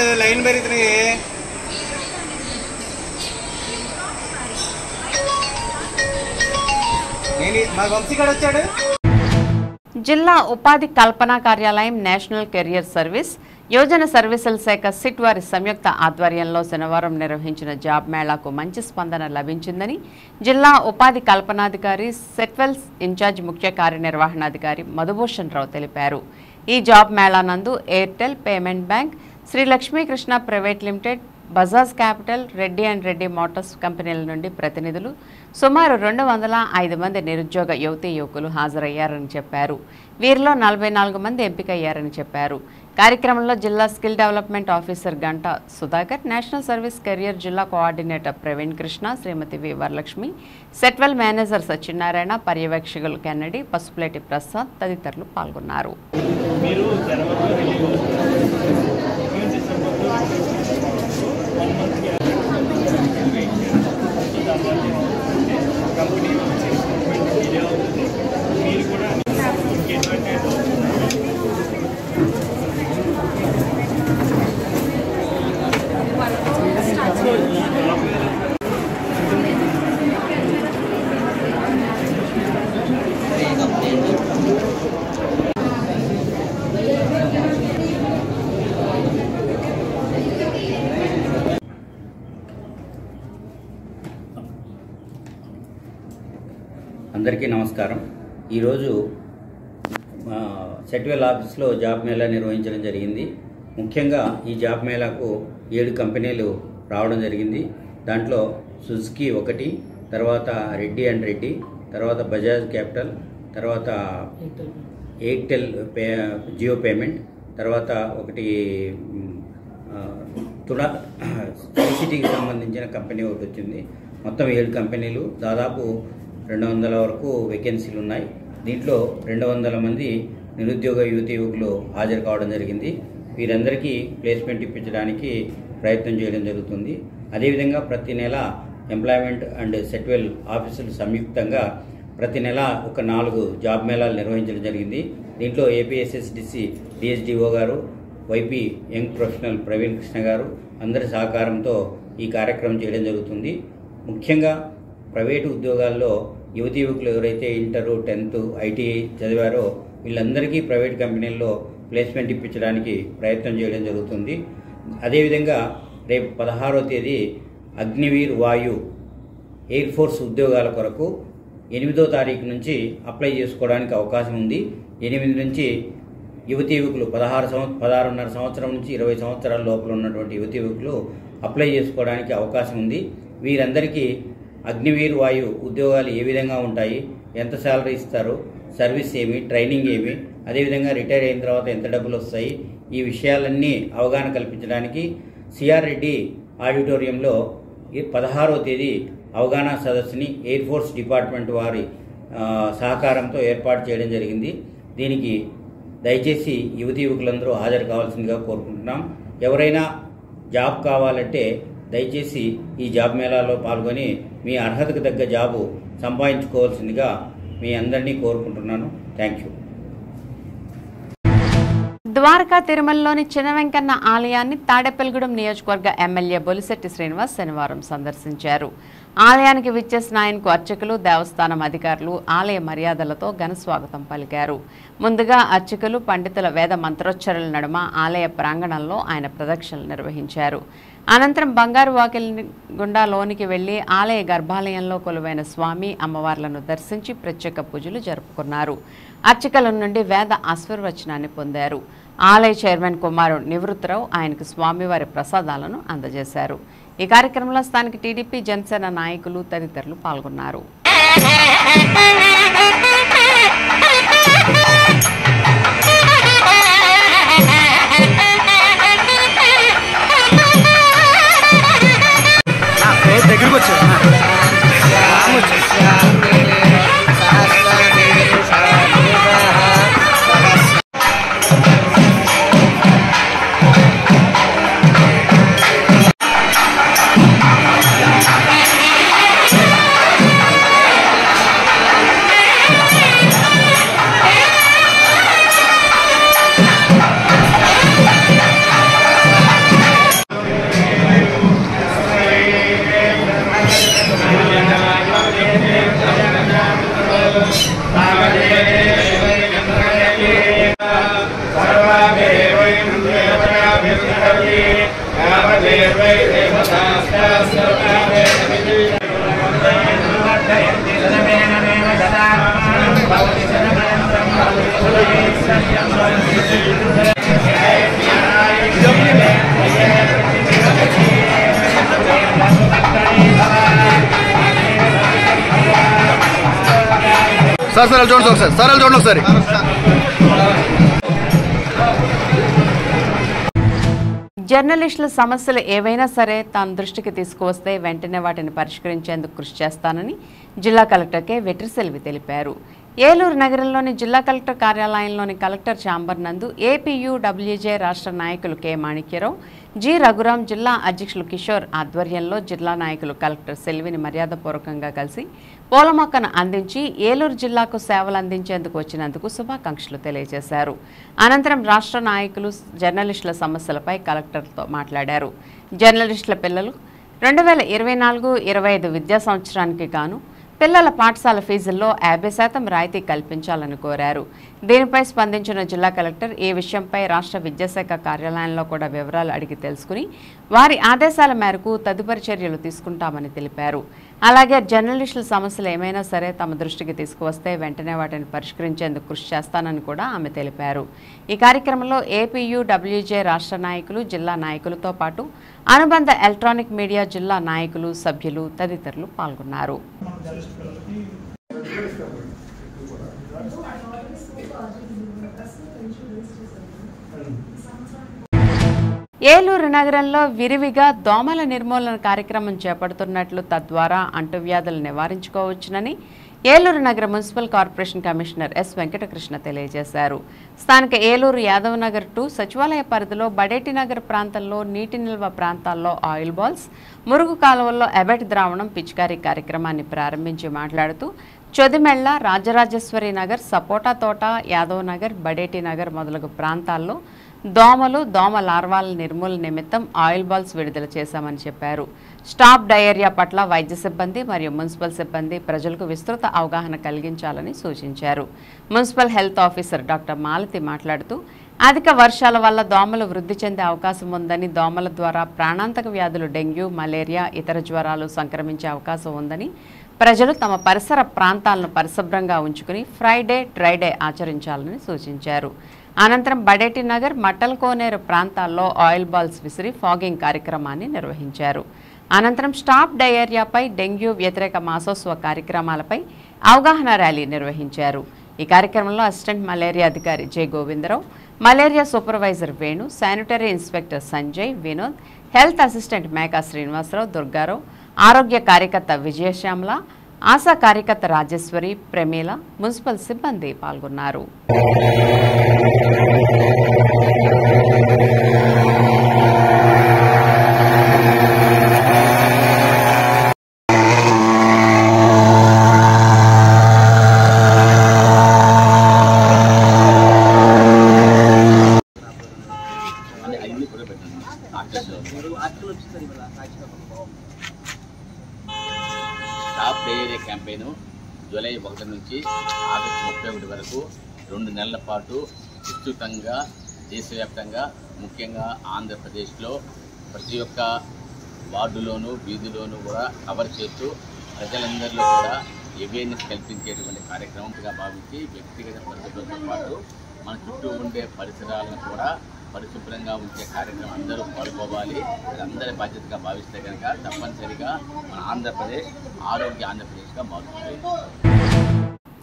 వచ్చాడు లైన్ పెరుగుతున్నాయి. మా వంశీగాడు వచ్చాడు. జిల్లా ఉపాధి కల్పన కార్యాలయం, నేషనల్ కెరియర్ సర్వీస్, యోజన సర్వీసుల శాఖ సిట్ వారి సంయుక్త ఆధ్వర్యంలో శనివారం నిర్వహించిన జాబ్ మేళాకు మంచి స్పందన లభించిందని జిల్లా ఉపాధి కల్పనాధికారి, సెట్వెల్స్ ఇన్ఛార్జ్ ముఖ్య కార్యనిర్వహణాధికారి మధుభూషణ్ రావు తెలిపారు. ఈ జాబ్ మేళా నందు Airtel payment bank, Sri Lakshmikrishna private limited, Bajaj capital, Reddy and Reddy motors కంపెనీల నుండి ప్రతినిధులు సుమారు 205 మంది నిరుద్యోగ యువతీ యువకులు హాజరయ్యారని చెప్పారు. వీరిలో 44 మంది ఎంపికయ్యారని చెప్పారు. కార్యక్రమంలో జిల్లా skill development officer Ganta Sudhakar, national service career జిల్లా coordinator Praveen Krishna, Srimathi V Varalakshmi, Setwel manager Satyanarayana, పర్యవేక్షకులు కెన్నడి, పసుపులేటి ప్రసాద్ తదితరులు పాల్గొన్నారు. అందరికీ నమస్కారం. ఈరోజు సెట్వెల్ ఆఫీస్లో జాబ్ మేళా నిర్వహించడం జరిగింది. ముఖ్యంగా ఈ జాబ్ మేళాకు 7 కంపెనీలు రావడం జరిగింది. దాంట్లో సుజుకి 1, తర్వాత రెడ్డి అండ్ రెడ్డి, తర్వాత బజాజ్ క్యాపిటల్, తర్వాత ఎయిర్టెల్ జియో పేమెంట్, తర్వాత ఒకటి తుడా సిటీకి సంబంధించిన కంపెనీ ఒకటి వచ్చింది. మొత్తం 7 కంపెనీలు, దాదాపు 200 వరకు వేకెన్సీలు ఉన్నాయి. దీంట్లో 200 మంది నిరుద్యోగ యువతీ యువకులు హాజరు కావడం జరిగింది. వీరందరికీ ప్లేస్మెంట్ ఇప్పించడానికి ప్రయత్నం చేయడం జరుగుతుంది. అదేవిధంగా ప్రతి నెల ఎంప్లాయ్మెంట్ అండ్ సెట్వెల్ ఆఫీసులు సంయుక్తంగా ప్రతి నెల ఒక 4 జాబ్ మేళాలు నిర్వహించడం జరిగింది. దీంట్లో ఏపీఎస్ఎస్డిసి డిఎస్డిఓ గారు, YP young professional Praveen Krishna గారు అందరి సహకారంతో ఈ కార్యక్రమం చేయడం జరుగుతుంది. ముఖ్యంగా ప్రైవేటు ఉద్యోగాల్లో యువతీ యువకులు ఎవరైతే ఇంటరు, 10th, ఐటీఐ చదివారో వీళ్ళందరికీ ప్రైవేట్ కంపెనీల్లో ప్లేస్మెంట్ ఇప్పించడానికి ప్రయత్నం చేయడం జరుగుతుంది. అదేవిధంగా రేపు 16వ తేదీ అగ్నివీర్ వాయు ఎయిర్ ఫోర్స్ ఉద్యోగాల కొరకు 8వ తారీఖు నుంచి అప్లై చేసుకోవడానికి అవకాశం ఉంది. 8 నుంచి యువతీ యువకులు 16.5 సంవత్సరం నుంచి 20 సంవత్సరాల లోపల ఉన్నటువంటి యువతీ యువకులు అప్లై చేసుకోవడానికి అవకాశం ఉంది. వీరందరికీ అగ్నివీర్ వాయు ఉద్యోగాలు ఏ విధంగా ఉంటాయి, ఎంత శాలరీ ఇస్తారు, సర్వీస్ ఏమి, ట్రైనింగ్ ఏమి, అదేవిధంగా రిటైర్ అయిన తర్వాత ఎంత డబ్బులు వస్తాయి, ఈ విషయాలన్నీ అవగాహన కల్పించడానికి సిఆర్ రెడ్డి ఆడిటోరియంలో 16వ తేదీ అవగాహన సదస్సుని ఎయిర్ ఫోర్స్ డిపార్ట్మెంట్ వారి సహకారంతో ఏర్పాటు చేయడం జరిగింది. దీనికి దయచేసి యువతీ యువకులందరూ హాజరు కావాల్సిందిగా కోరుకుంటున్నాం. ఎవరైనా జాబ్ కావాలంటే దయచేసి ఈ జాబ్ మేళాలో పాల్గొని మీ అర్హతకు తగ్గ జాబు సంపాదించుకోవాల్సిందిగా మీ అందరినీ కోరుకుంటున్నాను. Thank you. ద్వారకా తిరుమలలోని చిన్న వెంకన్న ఆలయాన్ని తాడేపల్లిగూడెం నియోజకవర్గ ఎమ్మెల్యే బొలిశెట్టి శ్రీనివాస్ శనివారం సందర్శించారు. ఆలయానికి విచ్చేసిన ఆయనకు అర్చకులు, దేవస్థానం అధికారులు ఆలయ మర్యాదలతో ఘన స్వాగతం పలికారు. ముందుగా అర్చకులు, పండితుల వేద మంత్రోచ్చరణల నడుమ ఆలయ ప్రాంగణంలో ఆయన ప్రదక్షిణలు నిర్వహించారు. అనంతరం బంగారు వాకిలి గుండా లోనికి వెళ్లి ఆలయ గర్భాలయంలో కొలువైన స్వామి, అమ్మవార్లను దర్శించి ప్రత్యేక పూజలు జరుపుకున్నారు. అర్చకుల నుండి వేద ఆశీర్వచనాన్ని పొందారు. ఆలయ చైర్మన్ కుమారుడు నివృత్తరావు ఆయనకు స్వామివారి ప్రసాదాలను అందజేశారు. ఈ కార్యక్రమంలో స్థానిక టీడీపీ, జనసేన నాయకులు తదితరులు పాల్గొన్నారు. దగ్గరికి వచ్చా సార్ చూడండి ఒకసారి, సార్ చూడండి ఒకసారి. జర్నలిస్టుల సమస్యలు ఏవైనా సరే తాను దృష్టికి తీసుకువస్తే వెంటనే వాటిని పరిష్కరించేందుకు కృషి చేస్తానని జిల్లా కలెక్టర్ కె వెట్రిసెల్వి తెలిపారు. ఏలూరు నగరంలోని జిల్లా కలెక్టర్ కార్యాలయంలోని కలెక్టర్ ఛాంబర్ నందు ఏపీయూడబ్ల్యూజే రాష్ట్ర నాయకులు కె మాణిక్యరావు, జి రఘురాం, జిల్లా అధ్యక్షులు కిషోర్ ఆధ్వర్యంలో జిల్లా నాయకులు కలెక్టర్ సెల్విని మర్యాదపూర్వకంగా కలిసి పూలమొక్కను అందించి ఏలూరు జిల్లాకు సేవలు అందించేందుకు వచ్చినందుకు శుభాకాంక్షలు తెలియజేశారు. అనంతరం రాష్ట్ర నాయకులు జర్నలిస్టుల సమస్యలపై కలెక్టర్తో మాట్లాడారు. జర్నలిస్టుల పిల్లలు 2024-25 విద్యా సంవత్సరానికి గాను పిల్లల పాఠశాల ఫీజుల్లో 50% రాయితీ కల్పించాలని కోరారు. దీనిపై స్పందించిన జిల్లా కలెక్టర్ ఈ విషయంపై రాష్ట్ర విద్యాశాఖ కార్యాలయంలో కూడా వివరాలు అడిగి తెలుసుకుని వారి ఆదేశాల మేరకు తదుపరి చర్యలు తీసుకుంటామని తెలిపారు. అలాగే జర్నలిస్టుల సమస్యలు ఏమైనా సరే తమ దృష్టికి తీసుకువస్తే వెంటనే వాటిని పరిష్కరించేందుకు కృషి చేస్తానని కూడా ఆమె తెలిపారు. ఈ కార్యక్రమంలో ఏపీయూడబ్ల్యూజే రాష్ట్ర నాయకులు, జిల్లా నాయకులతో పాటు అనుబంధ ఎలక్ట్రానిక్ మీడియా జిల్లా నాయకులు, సభ్యులు తదితరులు పాల్గొన్నారు. ఏలూరు నగరంలో విరివిగా దోమల నిర్మూలన కార్యక్రమం చేపడుతున్నట్లు, తద్వారా అంటువ్యాధులు నివారించుకోవచ్చునని ఏలూరు నగర municipal corporation commissioner S Venkatakrishna తెలియజేశారు. స్థానిక ఏలూరు యాదవ్ నగర్ 2 సచివాలయ పరిధిలో బడేటి నగర్ ప్రాంతంలో నీటి నిల్వ ప్రాంతాల్లో ఆయిల్ బాల్స్, మురుగు కాలువల్లో ఎబెట్ ద్రావణం పిచికారీ కార్యక్రమాన్ని ప్రారంభించి మాట్లాడుతూ చొదిమెళ్ల, రాజరాజేశ్వరి నగర్, సపోటా తోట, యాదవ్ నగర్, బడేటి నగర్ మొదలగు ప్రాంతాల్లో దోమలు, దోమ లార్వాల నిర్మూలన నిమిత్తం ఆయిల్ బాల్స్ విడుదల చేశామని చెప్పారు. స్టాప్ డయేరియా పట్ల వైద్య సిబ్బంది మరియు మున్సిపల్ సిబ్బంది ప్రజలకు విస్తృత అవగాహన కలిగించాలని సూచించారు. Municipal health officer doctor Malathi మాట్లాడుతూ అధిక వర్షాల వల్ల దోమలు వృద్ధి చెందే అవకాశం ఉందని, దోమల ద్వారా ప్రాణాంతక వ్యాధులు డెంగ్యూ, మలేరియా, ఇతర జ్వరాలు సంక్రమించే అవకాశం ఉందని ప్రజలు తమ పరిసర ప్రాంతాలను పరిశుభ్రంగా ఉంచుకుని ఫ్రైడే, డ్రైడే ఆచరించాలని సూచించారు. అనంతరం బడేటి నగర్, మట్టల్ కోనేరు ప్రాంతాల్లో ఆయిల్ బాల్స్ విసిరి ఫాగింగ్ కార్యక్రమాన్ని నిర్వహించారు. అనంతరం స్టాప్ డయేరియాపై, డెంగ్యూ వ్యతిరేక మాసోత్సవ కార్యక్రమాలపై అవగాహన ర్యాలీ నిర్వహించారు. ఈ కార్యక్రమంలో అసిస్టెంట్ మలేరియా అధికారి J Govindarao, malaria supervisor Venu, sanitary inspector Sanjay, Vinod, health assistant Meka Srinivasarao, Durgarao, ఆరోగ్య కార్యకర్త విజయశ్యామల, ఆశా కార్యకర్త రాజేశ్వరి, ప్రమీల, మున్సిపల్ సిబ్బంది పాల్గొన్నారు. స్టాప్ డయేరియా క్యాంపెయిన్ జూలై 1 నుంచి ఆగస్టు 31 వరకు 2 నెలల పాటు విస్తృతంగా దేశవ్యాప్తంగా, ముఖ్యంగా ఆంధ్రప్రదేశ్లో ప్రతి ఒక్క వార్డులోనూ, వీధిలోనూ కూడా కవర్ చేస్తూ ప్రజలందరిలో కూడా అవేర్నెస్ కల్పించేటువంటి కార్యక్రమంగా భావించి వ్యక్తిగత పరిశుభ్రతతో పాటు మన చుట్టూ ఉండే పరిసరాలను కూడా పరిశుభ్రంగా ఉంచే కార్యక్రమం అందరూ పాల్గొవాలి. అది అందరి బాధ్యతగా భావిస్తే కనుక తప్పనిసరిగా మన ఆంధ్రప్రదేశ్ ఆరోగ్య ఆంధ్రప్రదేశ్గా మారుతుంది.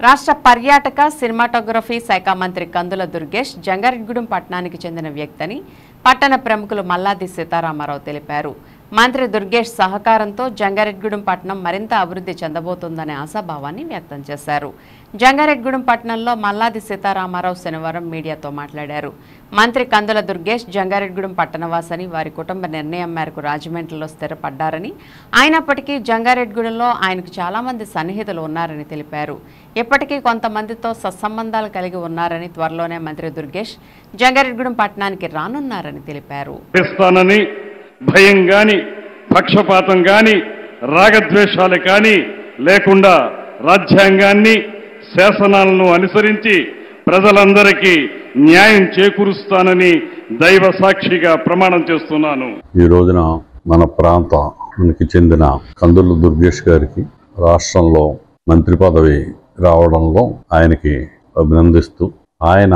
రాష్ట్ర పర్యాటక, సినిమాటోగ్రఫీ శాఖ మంత్రి కందుల దుర్గేష్ జంగారెడ్డిగూడెం పట్టణానికి చెందిన వ్యక్తిని పట్టణ ప్రముఖులు మల్లాది సీతారామారావు తెలిపారు. మంత్రి దుర్గేష్ సహకారంతో జంగారెడ్డిగూడెం పట్టణం మరింత అభివృద్ధి చెందబోతుందనే ఆశాభావాన్ని వ్యక్తం చేశారు. జంగారెడ్డిగూడెం పట్టణంలో మల్లాది సీతారామారావు శనివారం మీడియాతో మాట్లాడారు. మంత్రి కందుల దుర్గేష్ జంగారెడ్డిగూడెం పట్టణవాసని, వారి కుటుంబ నిర్ణయం మేరకు రాజమండ్రిలో స్థిరపడ్డారని, అయినప్పటికీ జంగారెడ్డిగూడెంలో ఆయనకు చాలా మంది సన్నిహితులు ఉన్నారని తెలిపారు. ఇప్పటికీ కొంతమందితో సత్సంబంధాలు కలిగి ఉన్నారని, త్వరలోనే మంత్రి దుర్గేష్ జంగారెడ్డిగూడెం పట్టణానికి రానున్నారని తెలిపారు. భయం గాని, పక్షపాతం గాని, రాగద్వేషాలు కానీ లేకుండా రాజ్యాంగాన్ని, శాసనాలను అనుసరించి ప్రజలందరికీ న్యాయం చేకూరుస్తానని దైవ సాక్షిగా ప్రమాణం చేస్తున్నాను. ఈ రోజున మన ప్రాంతానికి చెందిన కందుల దుర్గేష్ గారికి రాష్ట్రంలో మంత్రి పదవి రావడంలో ఆయనకి అభినందిస్తూ, ఆయన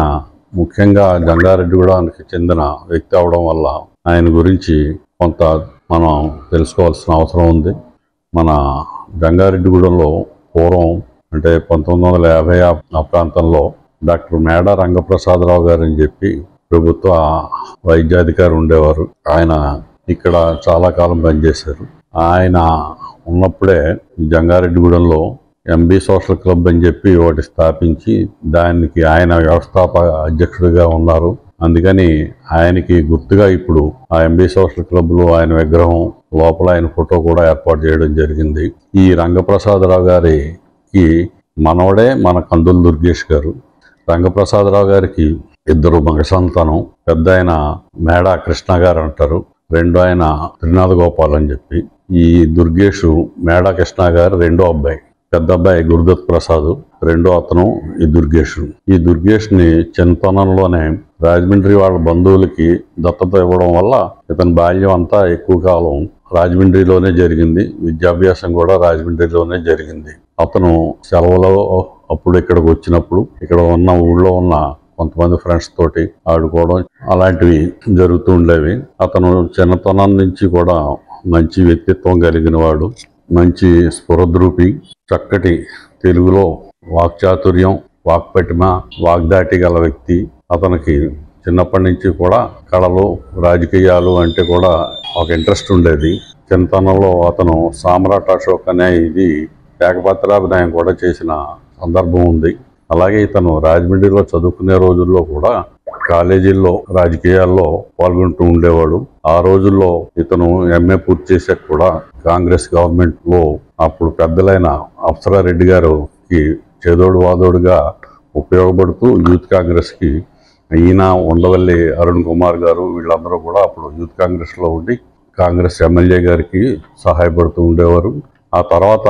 ముఖ్యంగా జంగారెడ్డిగూడానికి చెందిన వ్యక్తి అవడం వల్ల ఆయన గురించి కొంత మనం తెలుసుకోవాల్సిన అవసరం ఉంది. మన జంగారెడ్డిగూడెంలో పూర్వం అంటే 1950 ఆ ప్రాంతంలో డాక్టర్ మేడ రంగప్రసాదరావు గారు అని చెప్పి ప్రభుత్వ వైద్యాధికారి ఉండేవారు. ఆయన ఇక్కడ చాలా కాలం పనిచేశారు. ఆయన ఉన్నప్పుడే జంగారెడ్డిగూడెంలో ఎంబీ సోషల్ క్లబ్ అని చెప్పి ఒకటి స్థాపించి దానికి ఆయన వ్యవస్థాపక అధ్యక్షుడిగా ఉన్నారు. అందుకని ఆయనకి గుర్తుగా ఇప్పుడు ఆ ఎంబీ సోషల్ క్లబ్లో ఆయన విగ్రహం లోపల ఆయన ఫోటో కూడా ఏర్పాటు చేయడం జరిగింది. ఈ రంగప్రసాదరావు గారికి మనవడే మన కందుల దుర్గేష్ గారు. రంగప్రసాదరావు గారికి 2 మగ సంతానం. పెద్ద ఆయన మేడ కృష్ణ గారు అంటారు, రెండో ఆయన త్రినాథ గోపాల్ అని చెప్పి. ఈ దుర్గేష్ మేడ కృష్ణ గారు రెండో అబ్బాయి. పెద్ద అబ్బాయి గురుదత్ ప్రసాద్, రెండో అతను ఈ దుర్గేష్. ఈ దుర్గేష్ని చిన్నతనంలోనే రాజమండ్రి వాళ్ళ బంధువులకి దత్తత ఇవ్వడం వల్ల ఇతని బాల్యం అంతా ఎక్కువ కాలం రాజమండ్రిలోనే జరిగింది. విద్యాభ్యాసం కూడా రాజమండ్రిలోనే జరిగింది. అతను సెలవులో అప్పుడు ఇక్కడికి వచ్చినప్పుడు ఇక్కడ ఉన్న ఊళ్ళో ఉన్న కొంతమంది ఫ్రెండ్స్ తోటి ఆడుకోవడం అలాంటివి జరుగుతూ ఉండేవి. అతను చిన్నతనం నుంచి కూడా మంచి వ్యక్తిత్వం కలిగిన వాడు, మంచి స్ఫురద్రూపి, చక్కటి తెలుగులో వాక్చాతుర్యం, వాక్పటిమ, వాగ్దాటి గల వ్యక్తి. అతనికి చిన్నప్పటి నుంచి కూడా కళలు, రాజకీయాలు అంటే కూడా ఒక ఇంట్రెస్ట్ ఉండేది. చిన్నతనంలో అతను సామ్రాట్ అశోక్ అనే ఇది ఏకపాత్రాభినయం కూడా చేసిన సందర్భం ఉంది. అలాగే ఇతను రాజమండ్రిలో చదువుకునే రోజుల్లో కూడా కాలేజీల్లో రాజకీయాల్లో పాల్గొంటూ ఉండేవాడు. ఆ రోజుల్లో ఇతను ఎంఏ పూర్తి చేశాక కూడా కాంగ్రెస్ గవర్నమెంట్లో అప్పుడు పెద్దలైన అప్సరారెడ్డి గారికి చేదోడు వాదోడుగా ఉపయోగపడుతూ యూత్ కాంగ్రెస్కి ఈయన ఉండవల్లి అరుణ్ కుమార్ గారు వీళ్ళందరూ కూడా అప్పుడు యూత్ కాంగ్రెస్లో ఉండి కాంగ్రెస్ ఎమ్మెల్యే గారికి సహాయపడుతూ ఉండేవారు. ఆ తర్వాత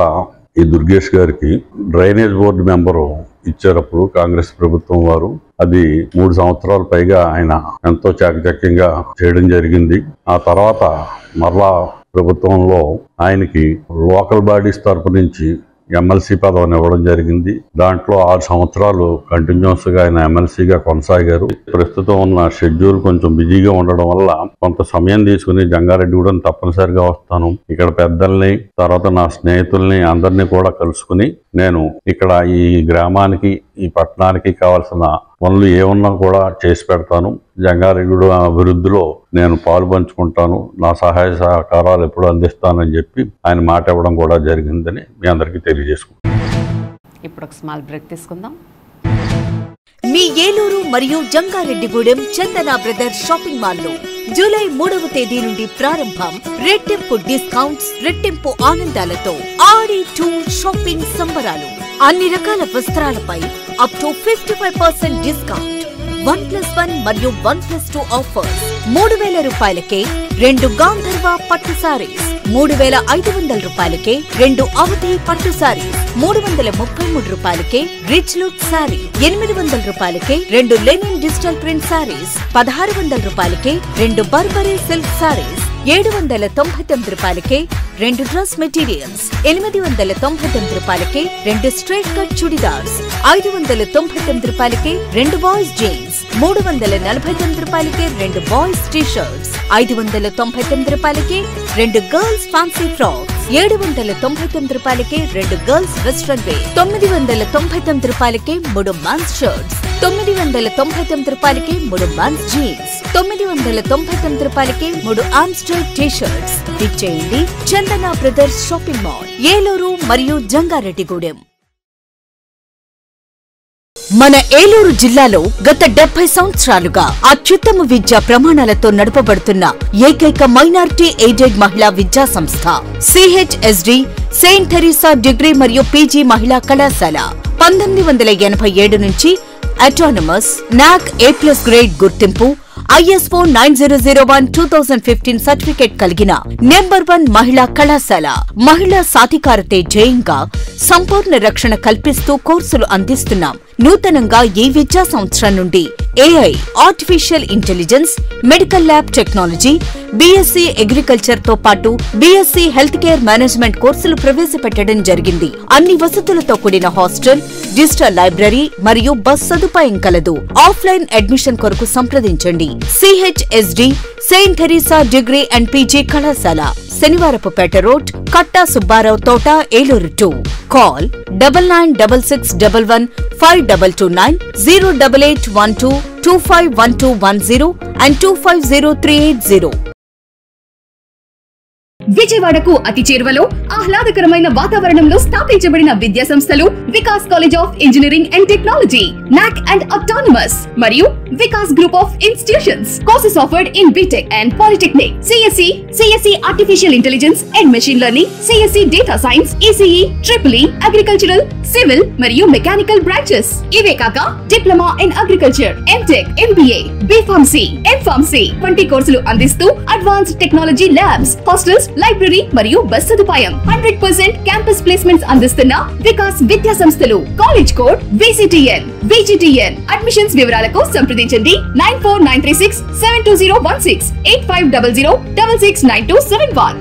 ఈ దుర్గేష్ గారికి డ్రైనేజ్ బోర్డు మెంబరు ఇచ్చేటప్పుడు కాంగ్రెస్ ప్రభుత్వం వారు అది 3 సంవత్సరాల పైగా ఆయన ఎంతో చాకచక్యంగా చేయడం జరిగింది. ఆ తర్వాత మరలా ప్రభుత్వంలో ఆయనకి లోకల్ బాడీస్ తరపు నుంచి ఎమ్మెల్సీ పదవిని ఇవ్వడం జరిగింది. దాంట్లో 6 సంవత్సరాలు కంటిన్యూస్గా ఆయన ఎమ్మెల్సీగా కొనసాగారు. ప్రస్తుతం ఉన్న షెడ్యూల్ కొంచెం బిజీగా ఉండడం వల్ల కొంత సమయం తీసుకుని జంగారెడ్డిగూడెం తప్పనిసరిగా వస్తాను. ఇక్కడ పెద్దల్ని, తర్వాత నా స్నేహితుల్ని అందరినీ కూడా కలుసుకుని నేను ఇక్కడ ఈ గ్రామానికి, ఈ పట్టణానికి కావాల్సిన పనులు ఏమన్నా కూడా చేసి పెడతాను. జంగారెడ్డిగూడెం అభివృద్ధిలో నేను పాలు పంచుకుంటాను, నా సహాయ సహకారాలు ఎప్పుడు అందిస్తానని చెప్పి ఆయన మాట ఇవ్వడం కూడా జరిగిందని మీ అందరికీ తెలియజేసుకుంటాను. ఇప్పుడు ఒక స్మాల్ బ్రేక్ తీసుకుందాం. మీ ఏలూరు మరియు జంగారెడ్డిగూడెం చందన బ్రదర్స్ షాపింగ్ మాల్లో జూలై 3వ తేదీ నుండి ప్రారంభం. రెట్టింపు డిస్కౌంట్స్, రెట్టింపు ఆనందాలతో ఆడి 2 షాపింగ్ సంబరాలు. అన్ని రకాల వస్త్రాలపై అప్ టు 55% డిస్కౌంట్. 1+1 మరియు 1+2 ఆఫర్స్. 3,000 రూపాయలకే 2 గాంధర్వ పట్టు సారీస్, 3,500 రూపాయలకే 2 అవధి పట్టు సారీస్, 333 రూపాయలకే రిచ్ లుక్ సారీ, 800 రూపాయలకే 2 లెనిన్ డిజిటల్ ప్రింట్ సారీస్, 1,600 రూపాయలకే 2 బర్బరీ సిల్క్ సారీస్, 799 రూపాయలకే 2 డ్రెస్ మెటీరియల్స్, 899 రూపాయలకే 2 స్ట్రైట్ కట్ చుడిదార్స్, 599 రూపాయలకే 2 బాయ్స్ జీన్స్, 349 రూపాయలకే 2 బాయ్స్ టీ షర్ట్స్, 599 రూపాయలకే 2 గర్ల్స్ ఫ్యాన్సీ ఫ్రాక్స్, 799 రూపాయలకే 2 గర్ల్స్ వెస్ట్రన్ వేర్, 999 రూపాయలకే 3 మెన్స్ షర్ట్స్, 999 రూపాయలకే 3 మెన్స్ జీన్స్, 999 రూపాయలకే 3 ఆమ్స్టర్ టీ షర్ట్స్. ఇచ్చేయండి చందన బ్రదర్స్ షాపింగ్ మాల్, ఏలూరు మరియు జంగారెడ్డిగూడెం. మన ఏలూరు జిల్లాలో గత 70 సంవత్సరాలుగా అత్యుత్తమ విద్యా ప్రమాణాలతో నడపబడుతున్న ఏకైక మైనారిటీ ఎయిడెడ్ మహిళా విద్యా సంస్థ CHSD సెయింట్ థెరిసా డిగ్రీ మరియు పీజీ మహిళా కళాశాల. 1987 నుంచి అటానమస్, NAC A+ గ్రేడ్ గుర్తింపు, ISO 9001:2015 సర్టిఫికేట్ కలిగిన నంబర్ 1 మహిళా కళాశాల. మహిళా సాధికారతే జయంగా సంపూర్ణ రక్షణ కల్పిస్తూ కోర్సులు అందిస్తున్నాం. నూతనంగా ఈ విద్యా సంవత్సరం నుండి AI artificial intelligence, medical lab technology, BSc agriculture తో పాటు BSc హెల్త్ కేర్ మేనేజ్మెంట్ కోర్సులు ప్రవేశపెట్టడం జరిగింది. అన్ని వసతులతో కూడిన హాస్టల్, డిజిటల్ లైబ్రరీ మరియు బస్ సదుపాయం కలదు. ఆఫ్లైన్ అడ్మిషన్ కొరకు సంప్రదించండి. CHSD Saint Teresa degree and PG కళాశాల, శనివారపుపేట రోడ్, కట్టా సుబ్బారావు తోట, ఏలూరు 2. Call 9966115229 08812251210 and 250380. విజయవాడకు అతి చేరువలో ఆహ్లాదకరమైన వాతావరణంలో స్థాపించబడిన విద్యా సంస్థలు Vikas college of engineering and technology, NAC and autonomous, మరియు Vikas group of institutions. Courses offered in BTech and Polytechnic, CSE artificial intelligence and machine learning, CSE data science, ECE, EEE, agricultural, civil మరియు మెకానికల్ బ్రాంచెస్. ఇవే కాక diploma in agriculture, MTech, MBA, B.Pharmacy, M.Pharmacy వంటి కోర్సులు అందిస్తూ advanced technology labs, hostels, library మరియు bus సదుపాయం. 100% campus placements అందిస్తున్న వికాస్ విద్యా సంస్థలు. College code VCTN. అడ్మిషన్స్ వివరాలకు సంప్రదించండి 9493672016 8500669271.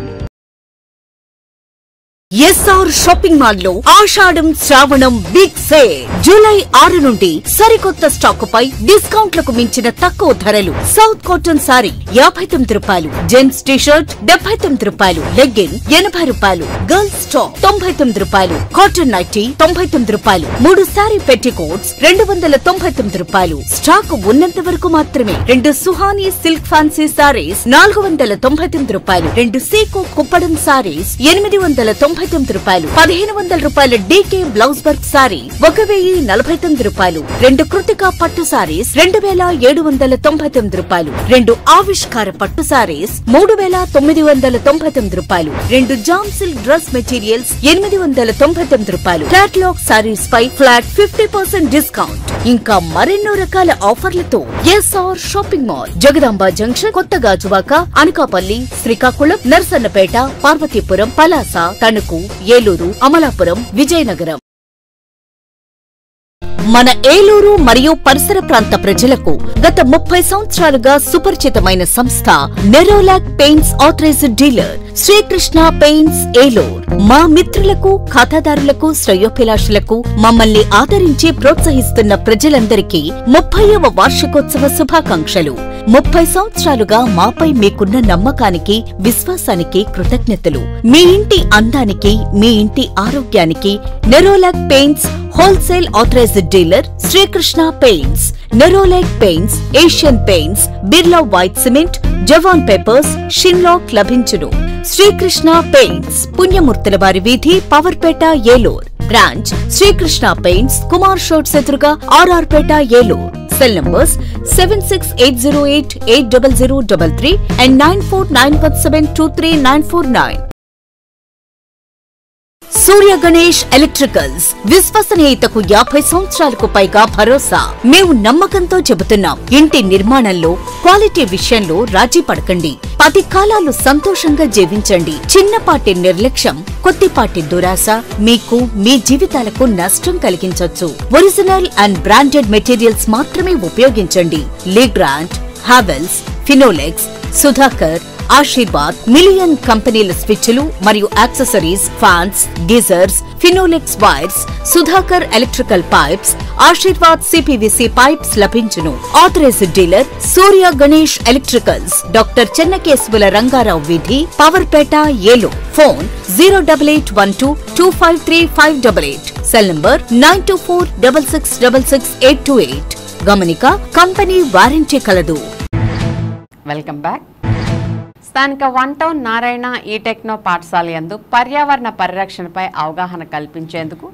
SR షాపింగ్ మాల్ లో ఆషాఢం శ్రావణం బిగ్ సేల్ జూలై 6 నుండి సరికొత్త స్టాక్ పై డిస్కౌంట్లకు మించిన తక్కువ ధరలు. సౌత్ కాటన్ సారీ 59 రూపాయలు, జెంట్స్ టీ-షర్ట్ 79 రూపాయలు, లెగ్గిన్ 80 రూపాయలు, గర్ల్స్ టాప్ 99 రూపాయలు, కాటన్ నైటీ 99 రూపాయలు, 3 సారీ పెట్టికోట్స్ 299 రూపాయలు. స్టాక్ ఉన్నంత వరకు మాత్రమే. 2 సుహానీ సిల్క్ ఫ్యాన్సీ సారీస్ 499 రూపాయలు, 2 సీకో కుప్పడం సారీస్ 899 రూపాయలు, 1500 రూపాయల DK బ్లౌజ్ వర్క్ సారీ 1049 రూపాయలు, 2 కృతికా పట్టు సారీస్ 2799 రూపాయలు, 2 ఆవిష్కార పట్టు సారీస్ 3999 రూపాయలు, 2 జామ్ సిల్క్ డ్రెస్ మెటీరియల్స్ 899 రూపాయలు. క్యాటలాగ్ సారీస్ పై ఫ్లాట్ 50% డిస్కౌంట్. ఇంకా మరెన్నో రకాల ఆఫర్లతో SR shopping mall, Jagadamba junction, కొత్త గాజువాక, అనకాపల్లి, శ్రీకాకుళం, నర్సన్నపేట, పార్వతీపురం, పలాస, తణుకు, ఏలూరు, అమలాపురం, విజయనగరం. మన ఏలూరు మరియు పరిసర ప్రాంత ప్రజలకు గత 30 సంవత్సరాలుగా సుపరిచితమైన సంస్థ Nerolac paints authorised dealer Srikrishna paints Eluru. మా మిత్రులకు, ఖాతాదారులకు, శ్రేయోభిలాషులకు, మమ్మల్ని ఆదరించి ప్రోత్సహిస్తున్న ప్రజలందరికీ 30వ వార్షికోత్సవ శుభాకాంక్షలు. 30 సంవత్సరాలుగా మాపై మీకున్న నమ్మకానికి, విశ్వాసానికి కృతజ్ఞతలు. మీ ఇంటి అందానికి, మీ ఇంటి ఆరోగ్యానికి Nerolac paints wholesale authorised dealer Srikrishna paints. Nerolac paints, Asian paints, Birla white cement, Jawan papers, షిన్లాక్ లభించును. శ్రీకృష్ణ పెయింట్స్, పుణ్యమూర్తుల వారి వీధి, పవర్పేట, ఏలూరు. బ్రాంచ్ శ్రీకృష్ణ పెయింట్స్, కుమార్ షోట్స్ ఎదురుగా, RR Peta, Eluru. Cell numbers 7680880033 and 9491723949. Surya Ganesh electricals, విశ్వసనీయతకు 50 సంవత్సరాలకు పైగా భరోసా. మేము నమ్మకంతో చెబుతున్నాం, ఇంటి నిర్మాణంలో, క్వాలిటీ విషయంలో రాజీ పడకండి. 10 కాలాలు సంతోషంగా జీవించండి. చిన్నపాటి నిర్లక్ష్యం, కొద్దిపాటి దురాశ మీకు మీ జీవితాలకు నష్టం కలిగించొచ్చు. ఒరిజినల్ అండ్ బ్రాండెడ్ మెటీరియల్స్ మాత్రమే ఉపయోగించండి. లీగ్రాండ్, హావెల్స్, ఫినోలెక్స్, సుధాకర్, ఆశీర్వాద్, మిలియన్ కంపెనీల స్విచ్లు మరియు accessories, fans, geysers, Finolex wires, Sudhakar electrical pipes, Ashirvad CPVC pipes లభించును. Authorised dealer Surya Ganesh electricals, doctor Chennakesavula Rangarao వీధి, Powerpet, Eluru. Phone 08812253588. Cell number 9246666828. గమనిక, కంపెనీ వారంటీ కలదు. Welcome back. స్థానిక 1 టౌన్ నారాయణ ఈ టెక్నో పాఠశాల యందు పర్యావరణ పరిరక్షణపై అవగాహన కల్పించేందుకు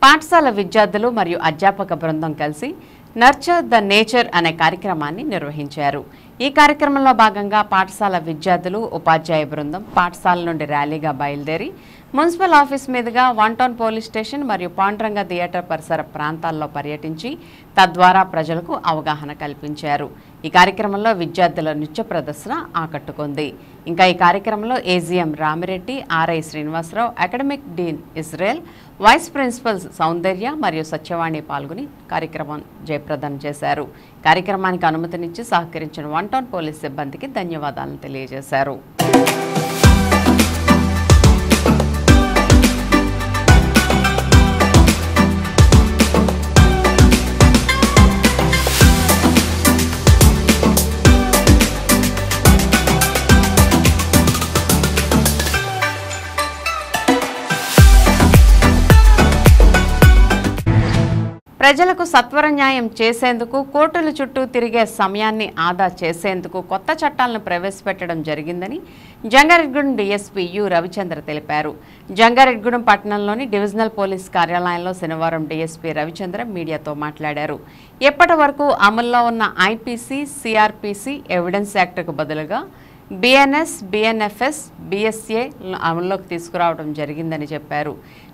పాఠశాల విద్యార్థులు మరియు అధ్యాపక బృందం కలిసి నర్చర్ ద నేచర్ అనే కార్యక్రమాన్ని నిర్వహించారు. ఈ కార్యక్రమంలో భాగంగా పాఠశాల విద్యార్థులు, ఉపాధ్యాయ బృందం పాఠశాల నుండి ర్యాలీగా బయలుదేరి మున్సిపల్ ఆఫీస్ మీదుగా 1 టౌన్ పోలీస్ స్టేషన్ మరియు పాండ్రంగ థియేటర్ పరిసర ప్రాంతాల్లో పర్యటించి తద్వారా ప్రజలకు అవగాహన కల్పించారు. ఈ కార్యక్రమంలో విద్యార్థుల నృత్య ప్రదర్శన ఆకట్టుకుంది. ఇంకా ఈ కార్యక్రమంలో AGM Ramireddy, RI Srinivasarao, academic dean Israel, vice principal Soundarya మరియు సత్యవాణి పాల్గొని కార్యక్రమం జయప్రదం చేశారు. కార్యక్రమానికి అనుమతినిచ్చి సహకరించిన 1 టౌన్ పోలీస్ సిబ్బందికి ధన్యవాదాలను తెలియజేశారు. ప్రజలకు సత్వర న్యాయం చేసేందుకు కోర్టుల చుట్టూ తిరిగే సమయాన్ని ఆదా చేసేందుకు కొత్త చట్టాలను ప్రవేశపెట్టడం జరిగిందని జంగారెడ్డిగూడెం డీఎస్పీ యు రవిచంద్ర తెలిపారు. జంగారెడ్డిగూడెం పట్టణంలోని డివిజనల్ పోలీస్ కార్యాలయంలో శనివారం డీఎస్పీ రవిచంద్ర మీడియాతో మాట్లాడారు. ఎప్పటి వరకు అమల్లో ఉన్న ఐపీసీ, సిఆర్పీసీ, ఎవిడెన్స్ యాక్ట్కు బదులుగా బిఎన్ఎస్, బిఎన్ఎఫ్ఎస్, బిఎస్ఏ అమల్లోకి తీసుకురావడం జరిగిందని చెప్పారు.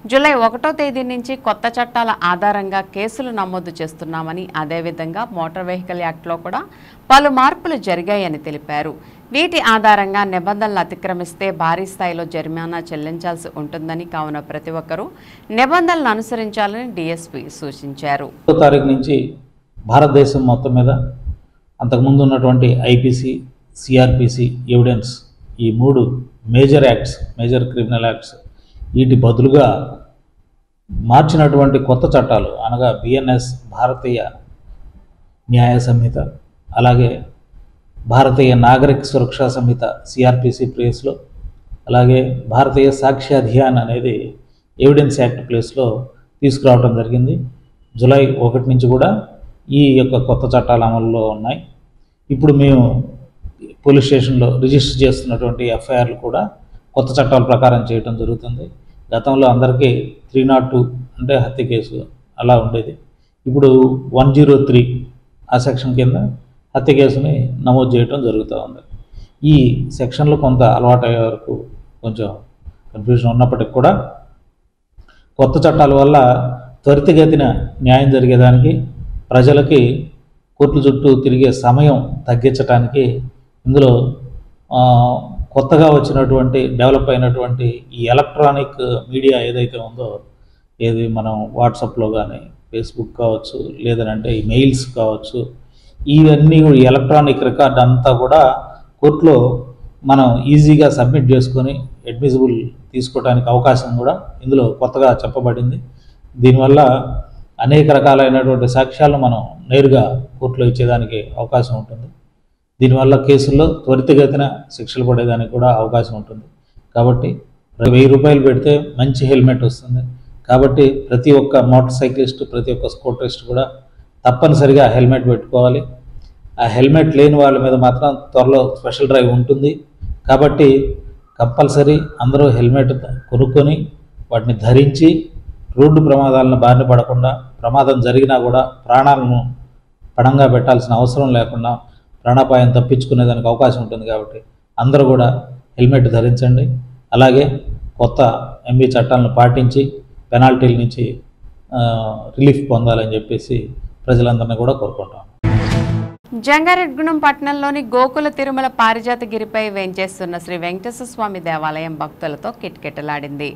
జూలై 1వ తేదీ నుంచి కొత్త చట్టాల ఆధారంగా కేసులు నమోదు చేస్తున్నామని, అదేవిధంగా మోటార్ వెహికల్ యాక్ట్లో కూడా పలు మార్పులు జరిగాయని తెలిపారు. వీటి ఆధారంగా నిబంధనలు అతిక్రమిస్తే భారీ స్థాయిలో జరిమానా చెల్లించాల్సి ఉంటుందని, కావున ప్రతి ఒక్కరూ నిబంధనలను అనుసరించాలని డీఎస్పీ సూచించారు. తారీఖు నుంచి భారతదేశం మొత్తం మీద అంతకుముందు ఉన్నటువంటి ఐపీసీ, సిఆర్పిసి, ఎవిడెన్స్ ఈ 3 major acts, major criminal acts వీటి బదులుగా మార్చినటువంటి కొత్త చట్టాలు అనగా బిఎన్ఎస్ భారతీయ న్యాయ సంహిత, అలాగే భారతీయ నాగరిక సురక్షా సంహిత సిఆర్పిసి ప్లేస్లో, అలాగే భారతీయ సాక్ష్య అధియాన్ అనేది ఎవిడెన్స్ యాక్ట్ ప్లేస్లో తీసుకురావడం జరిగింది. జూలై 1 నుంచి కూడా ఈ యొక్క కొత్త చట్టాలు అమలులో ఉన్నాయి. ఇప్పుడు మేము పోలీస్ స్టేషన్లో రిజిస్టర్ చేస్తున్నటువంటి ఎఫ్ఐఆర్లు కూడా కొత్త చట్టాల ప్రకారం చేయడం జరుగుతుంది. గతంలో అందరికీ 302 అంటే హత్య కేసు అలా ఉండేది. ఇప్పుడు 103 ఆ సెక్షన్ కింద హత్య కేసుని నమోదు చేయడం జరుగుతూ ఉంది. ఈ సెక్షన్లో కొంత అలవాటు అయ్యే వరకు కొంచెం కన్ఫ్యూజన్ ఉన్నప్పటికీ కూడా కొత్త చట్టాల వల్ల త్వరితగతిన న్యాయం జరిగేదానికి, ప్రజలకి కోర్టుల చుట్టూ తిరిగే సమయం తగ్గించడానికి ఇందులో కొత్తగా వచ్చినటువంటి డెవలప్ అయినటువంటి ఈ ఎలక్ట్రానిక్ మీడియా ఏదైతే ఉందో, ఏది మనం వాట్సాప్లో కానీ, ఫేస్బుక్ కావచ్చు, లేదనంటే ఈ మెయిల్స్ కావచ్చు, ఇవన్నీ ఎలక్ట్రానిక్ రికార్డ్ అంతా కూడా కోర్టులో మనం ఈజీగా సబ్మిట్ చేసుకొని అడ్మిసిబుల్ తీసుకోవడానికి అవకాశం కూడా ఇందులో కొత్తగా చెప్పబడింది. దీనివల్ల అనేక రకాలైనటువంటి సాక్ష్యాలను మనం నేరుగా కోర్టులో ఇచ్చేదానికి అవకాశం ఉంటుంది. దీనివల్ల కేసుల్లో త్వరితగతిన శిక్షలు పడేదానికి కూడా అవకాశం ఉంటుంది. కాబట్టి 1000 రూపాయలు పెడితే మంచి హెల్మెట్ వస్తుంది. కాబట్టి ప్రతి ఒక్క మోటార్ సైక్లిస్ట్, ప్రతి ఒక్క స్కూటరిస్ట్ కూడా తప్పనిసరిగా హెల్మెట్ పెట్టుకోవాలి. ఆ హెల్మెట్ లేని వాళ్ళ మీద మాత్రం త్వరలో స్పెషల్ డ్రైవ్ ఉంటుంది. కాబట్టి కంపల్సరీ అందరూ హెల్మెట్ కొనుక్కొని వాటిని ధరించి రోడ్డు ప్రమాదాలను బారిన పడకుండా, ప్రమాదం జరిగినా కూడా ప్రాణాలను పణంగా పెట్టాల్సిన అవసరం లేకుండా ప్రాణాపాయం తప్పించుకునేదానికి అవకాశం ఉంటుంది. కాబట్టి అందరూ కూడా హెల్మెట్ ధరించండి. అలాగే కొత్త ఎంబీ చట్టాలను పాటించి పెనాల్టీల నుంచి రిలీఫ్ పొందాలని చెప్పేసి ప్రజలందరినీ కూడా కోరుకుంటాం. జంగారెడ్డిగూడెం పట్టణంలోని గోకుల తిరుమల పారిజాతగిరిపై వేంచేస్తున్న శ్రీ వెంకటేశ్వర స్వామి దేవాలయం భక్తులతో కిటకిటలాడింది.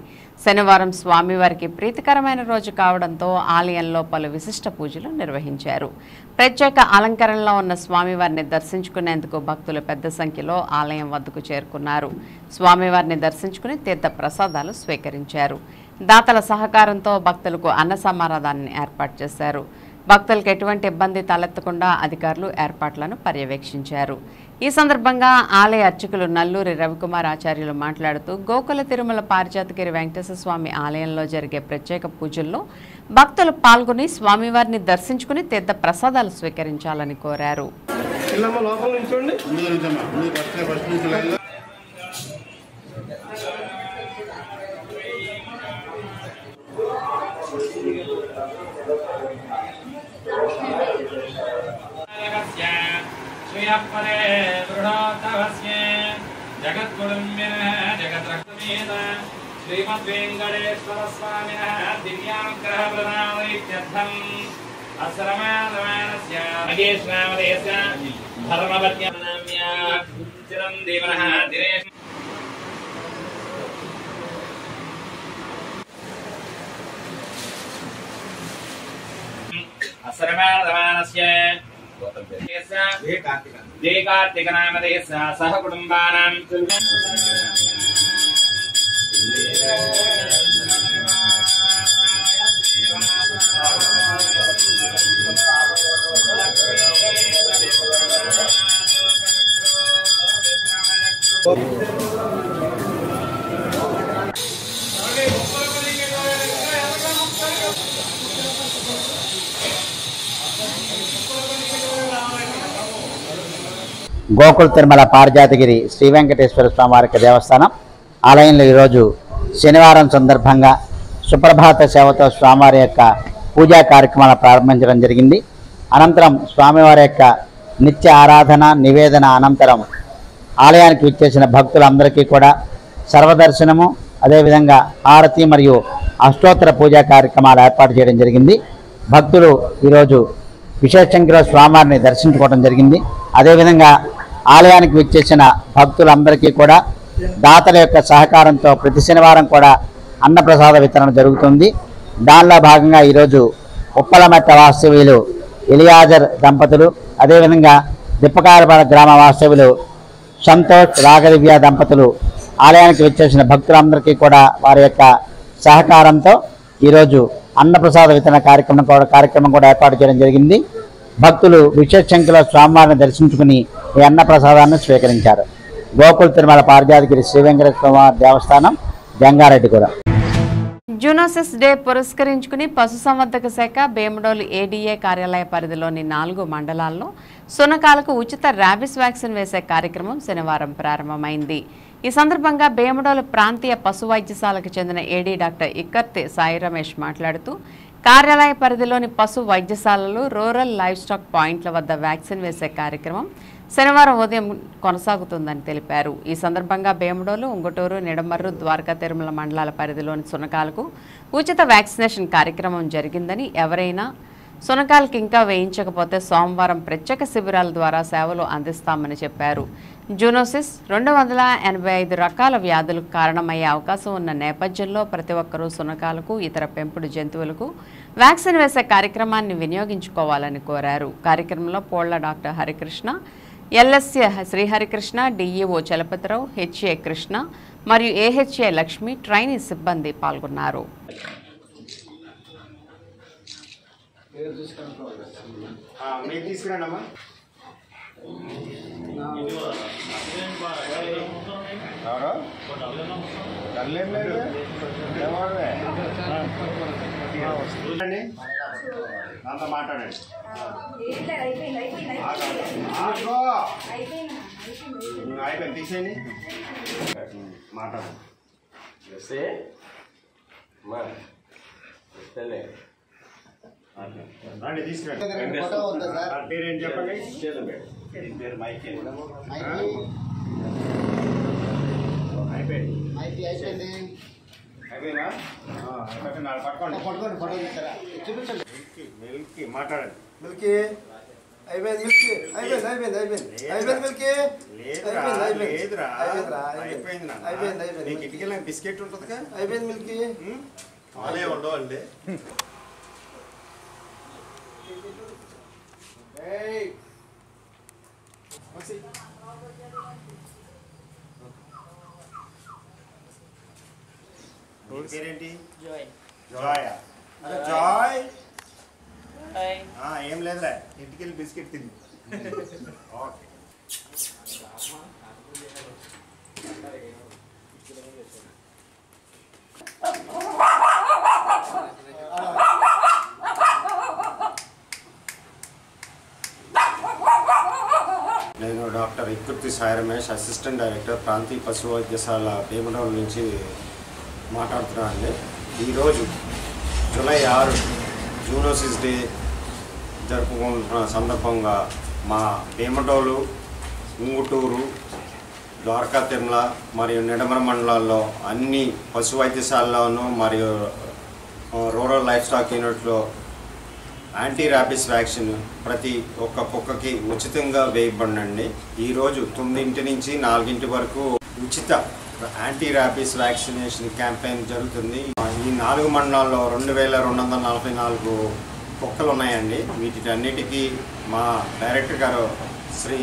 శనివారం స్వామివారికి ప్రీతికరమైన రోజు కావడంతో ఆలయంలో పలు విశిష్ట పూజలు నిర్వహించారు. ప్రత్యేక అలంకరణలో ఉన్న స్వామివారిని దర్శించుకునేందుకు భక్తులు పెద్ద సంఖ్యలో ఆలయం వద్దకు చేరుకున్నారు. స్వామివారిని దర్శించుకుని తీర్థ ప్రసాదాలు స్వీకరించారు. దాతల సహకారంతో భక్తులకు అన్న సమారాధాన్ని ఏర్పాటు చేశారు. భక్తులకు ఎటువంటి ఇబ్బంది తలెత్తకుండా అధికారులు ఏర్పాట్లను పర్యవేక్షించారు. ఈ సందర్భంగా ఆలయ అర్చకులు నల్లూరి రవికుమార్ ఆచార్యులు మాట్లాడుతూ గోకుల తిరుమల పారిజాతగిరి వెంకటేశ్వర స్వామి ఆలయంలో జరిగే ప్రత్యేక పూజల్లో భక్తులు పాల్గొని స్వామివారిని దర్శించుకుని తీర్థ ప్రసాదాలు స్వీకరించాలని కోరారు. శ్రీమద్వేంకటేశ్వర స్వామినః దివ్యానుగ్రహ ప్రదానైత్యర్థం सह कुटुंबानां గోకుల్ తిరుమల పారిజాతగిరి శ్రీ వెంకటేశ్వర స్వామివారి దేవస్థానం ఆలయంలో ఈరోజు శనివారం సందర్భంగా సుప్రభాత సేవతో స్వామివారి యొక్క పూజా కార్యక్రమాలు ప్రారంభించడం జరిగింది. అనంతరం స్వామివారి యొక్క నిత్య ఆరాధన నివేదన అనంతరం ఆలయానికి విచ్చేసిన భక్తులందరికీ కూడా సర్వదర్శనము అదేవిధంగా హారతి మరియు అష్టోత్తర పూజా కార్యక్రమాలు ఏర్పాటు చేయడం జరిగింది. భక్తులు ఈరోజు విశేషంగా స్వామివారిని దర్శించుకోవడం జరిగింది. అదేవిధంగా ఆలయానికి విచ్చేసిన భక్తులందరికీ కూడా దాతల యొక్క సహకారంతో ప్రతి శనివారం కూడా అన్నప్రసాద వితరణ జరుగుతుంది. దానిలో భాగంగా ఈరోజు ఉప్పలమెట్ట వాస్తవ్యులు ఎలియాజర్ దంపతులు అదేవిధంగా దిప్పకారపాడ గ్రామ వాస్తవ్యులు సంతోష్ రాగదివ్య దంపతులు ఆలయానికి విచ్చేసిన భక్తులందరికీ కూడా వారి యొక్క సహకారంతో ఈరోజు అన్నప్రసాద వితరణ కార్యక్రమం కూడా ఏర్పాటు చేయడం జరిగింది. భక్తులు విశేష సంఖ్యలో స్వామివారిని దర్శించుకుని ఈ అన్నప్రసాదాన్ని స్వీకరించారు. గోకుల్ తిరుమల పారిజాతగిరి శ్రీ వెంకటేశ్వర దేవస్థానం జంగారెడ్డిగూడ. జూనోసిస్ డే పురస్కరించుకుని పశుసంవర్ధక శాఖ భీమడోలు ఏడీఏ కార్యాలయ పరిధిలోని 4 మండలాల్లో సునకాలకు ఉచిత ర్యాబిస్ వ్యాక్సిన్ వేసే కార్యక్రమం శనివారం ప్రారంభమైంది. ఈ సందర్భంగా భీమడోలు ప్రాంతీయ పశు వైద్యశాలకు చెందిన ఏడీ డాక్టర్ ఇక్కర్తి సాయి రమేష్ మాట్లాడుతూ కార్యాలయ పరిధిలోని పశు వైద్యశాలలు రూరల్ లైవ్ స్టాక్ పాయింట్ల వద్ద వ్యాక్సిన్ వేసే కార్యక్రమం శనివారం ఉదయం కొనసాగుతుందని తెలిపారు. ఈ సందర్భంగా భీమడోలు ఉంగుటూరు నిడమర్రు ద్వారకా తిరుమల మండలాల పరిధిలోని సునకాలకు ఉచిత వ్యాక్సినేషన్ కార్యక్రమం జరిగిందని ఎవరైనా సునకాలకు ఇంకా వేయించకపోతే సోమవారం ప్రత్యేక శిబిరాల ద్వారా సేవలు అందిస్తామని చెప్పారు. జూనోసిస్ 285 రకాల వ్యాధులకు కారణమయ్యే అవకాశం ఉన్న నేపథ్యంలో ప్రతి ఒక్కరూ సునకాలకు ఇతర పెంపుడు జంతువులకు వ్యాక్సిన్ వేసే కార్యక్రమాన్ని వినియోగించుకోవాలని కోరారు. కార్యక్రమంలో Polla doctor Harikrishna, LSA Sriharikrishna, DEO Chalapathirao, HA Krishna మరియు ఏహెచ్ఏ లక్ష్మి ట్రైనీ సిబ్బంది పాల్గొన్నారు. నాతో మాట్లాడండి. అయిపోయింది, తీసేయండి. మాట్లాడండి. రండి, తీసుకురండి. పేరేం చెప్పండి. పేరు మైక్. అయిపోయింది. అయిపోయిందా? పట్టుకోండి. చూపించండి. మిల్కీ మాట్లాడండి. మిల్కీ అయిపోయింది. మిల్కీ అయిపోయింది. మిల్కీ లేదురా. అయిపోయింది. నీకు ఇంటికి వెళ్ళిన బిస్కెట్ ఉంటుందిగా. అయిపోయింది మిల్కీ. అదే ఉండవు అండి. పేరేంటి? జాయ్. జాయ్ ఏం లేదురా, ఇంటికి వెళ్ళి బిస్కెట్ తింది. ఓకే. నేను doctor Ikkarthi Sai Ramesh, assistant director ప్రాంతీయ పశు వైద్యశాల భీమడోలు నుంచి మాట్లాడుతున్నాను అండి. ఈరోజు జూలై 6 జూనోసిస్ డే జరుపుకుంటున్న సందర్భంగా మా భీమడోలు, ఉంగుటూరు, ద్వారకా తిరుమల మరియు నిడమర మండలాల్లో అన్ని పశు వైద్యశాలలోనూ మరియు రూరల్ లైఫ్ స్టాక్ యూనిట్లో యాంటీ ర్యాబిస్ వ్యాక్సిన్ ప్రతి ఒక్క కుక్కకి ఉచితంగా వేయబడండి. ఈరోజు 9 నుంచి 4 వరకు ఉచిత యాంటీ ర్యాబిస్ వ్యాక్సినేషన్ క్యాంపెయిన్ జరుగుతుంది. ఈ 4 మండలాల్లో 2244 కుక్కలు ఉన్నాయండి. వీటన్నిటికీ మా డైరెక్టర్ గారు శ్రీ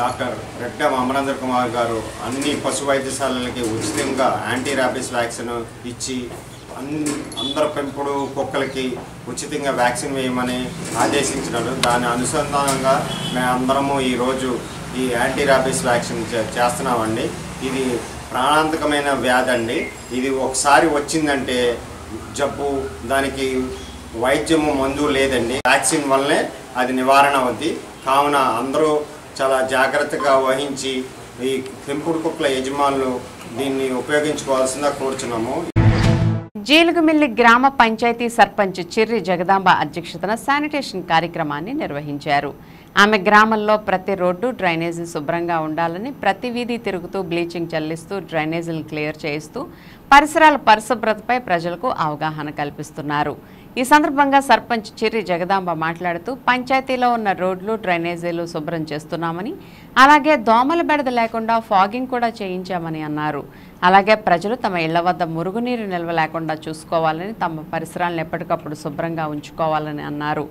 డాక్టర్ రెడ్డం అమరేంద్ర కుమార్ గారు అన్ని పశు వైద్యశాలలకి ఉచితంగా యాంటీ ర్యాబిస్ వ్యాక్సిన్ ఇచ్చి అందరు పెంపుడు కుక్కలకి ఉచితంగా వ్యాక్సిన్ వేయమని ఆదేశించినారు. దాని అనుసంధానంగా మేమందరము ఈరోజు ఈ యాంటీ ర్యాబిస్ వ్యాక్సిన్ చేస్తున్నామండి. ఇది ప్రాణాంతకమైన వ్యాధి అండి. ఇది ఒకసారి వచ్చిందంటే జబ్బు, దానికి వైద్యము మందు లేదండి. వ్యాక్సిన్ వల్లనే అది నివారణ అవుద్ది. కావున అందరూ చాలా జాగ్రత్తగా వహించి ఈ పెంపుడు కుక్కల యజమానులు దీన్ని ఉపయోగించుకోవాల్సిందిగా కోరుచున్నాము. జీలుగుమిల్లి గ్రామ పంచాయతీ సర్పంచ్ చిర్రి జగదాంబ అధ్యక్షతన శానిటేషన్ కార్యక్రమాన్ని నిర్వహించారు. ఆమె గ్రామంలో ప్రతి రోడ్డు డ్రైనేజీ శుభ్రంగా ఉండాలని ప్రతి వీధి తిరుగుతూ బ్లీచింగ్ చల్లిస్తూ డ్రైనేజీలను క్లియర్ చేయిస్తూ పరిసరాల పరిశుభ్రతపై ప్రజలకు అవగాహన కల్పిస్తున్నారు. ఈ సందర్భంగా సర్పంచ్ చిర్రి జగదాంబ మాట్లాడుతూ పంచాయతీలో ఉన్న రోడ్లు డ్రైనేజీలు శుభ్రం చేస్తున్నామని, అలాగే దోమల బెడద లేకుండా ఫాగింగ్ కూడా చేయించామని అన్నారు. అలాగే ప్రజలు తమ ఇళ్ల వద్ద మురుగునీరు నిల్వ లేకుండా చూసుకోవాలని, తమ పరిసరాలను ఎప్పటికప్పుడు శుభ్రంగా ఉంచుకోవాలని అన్నారు.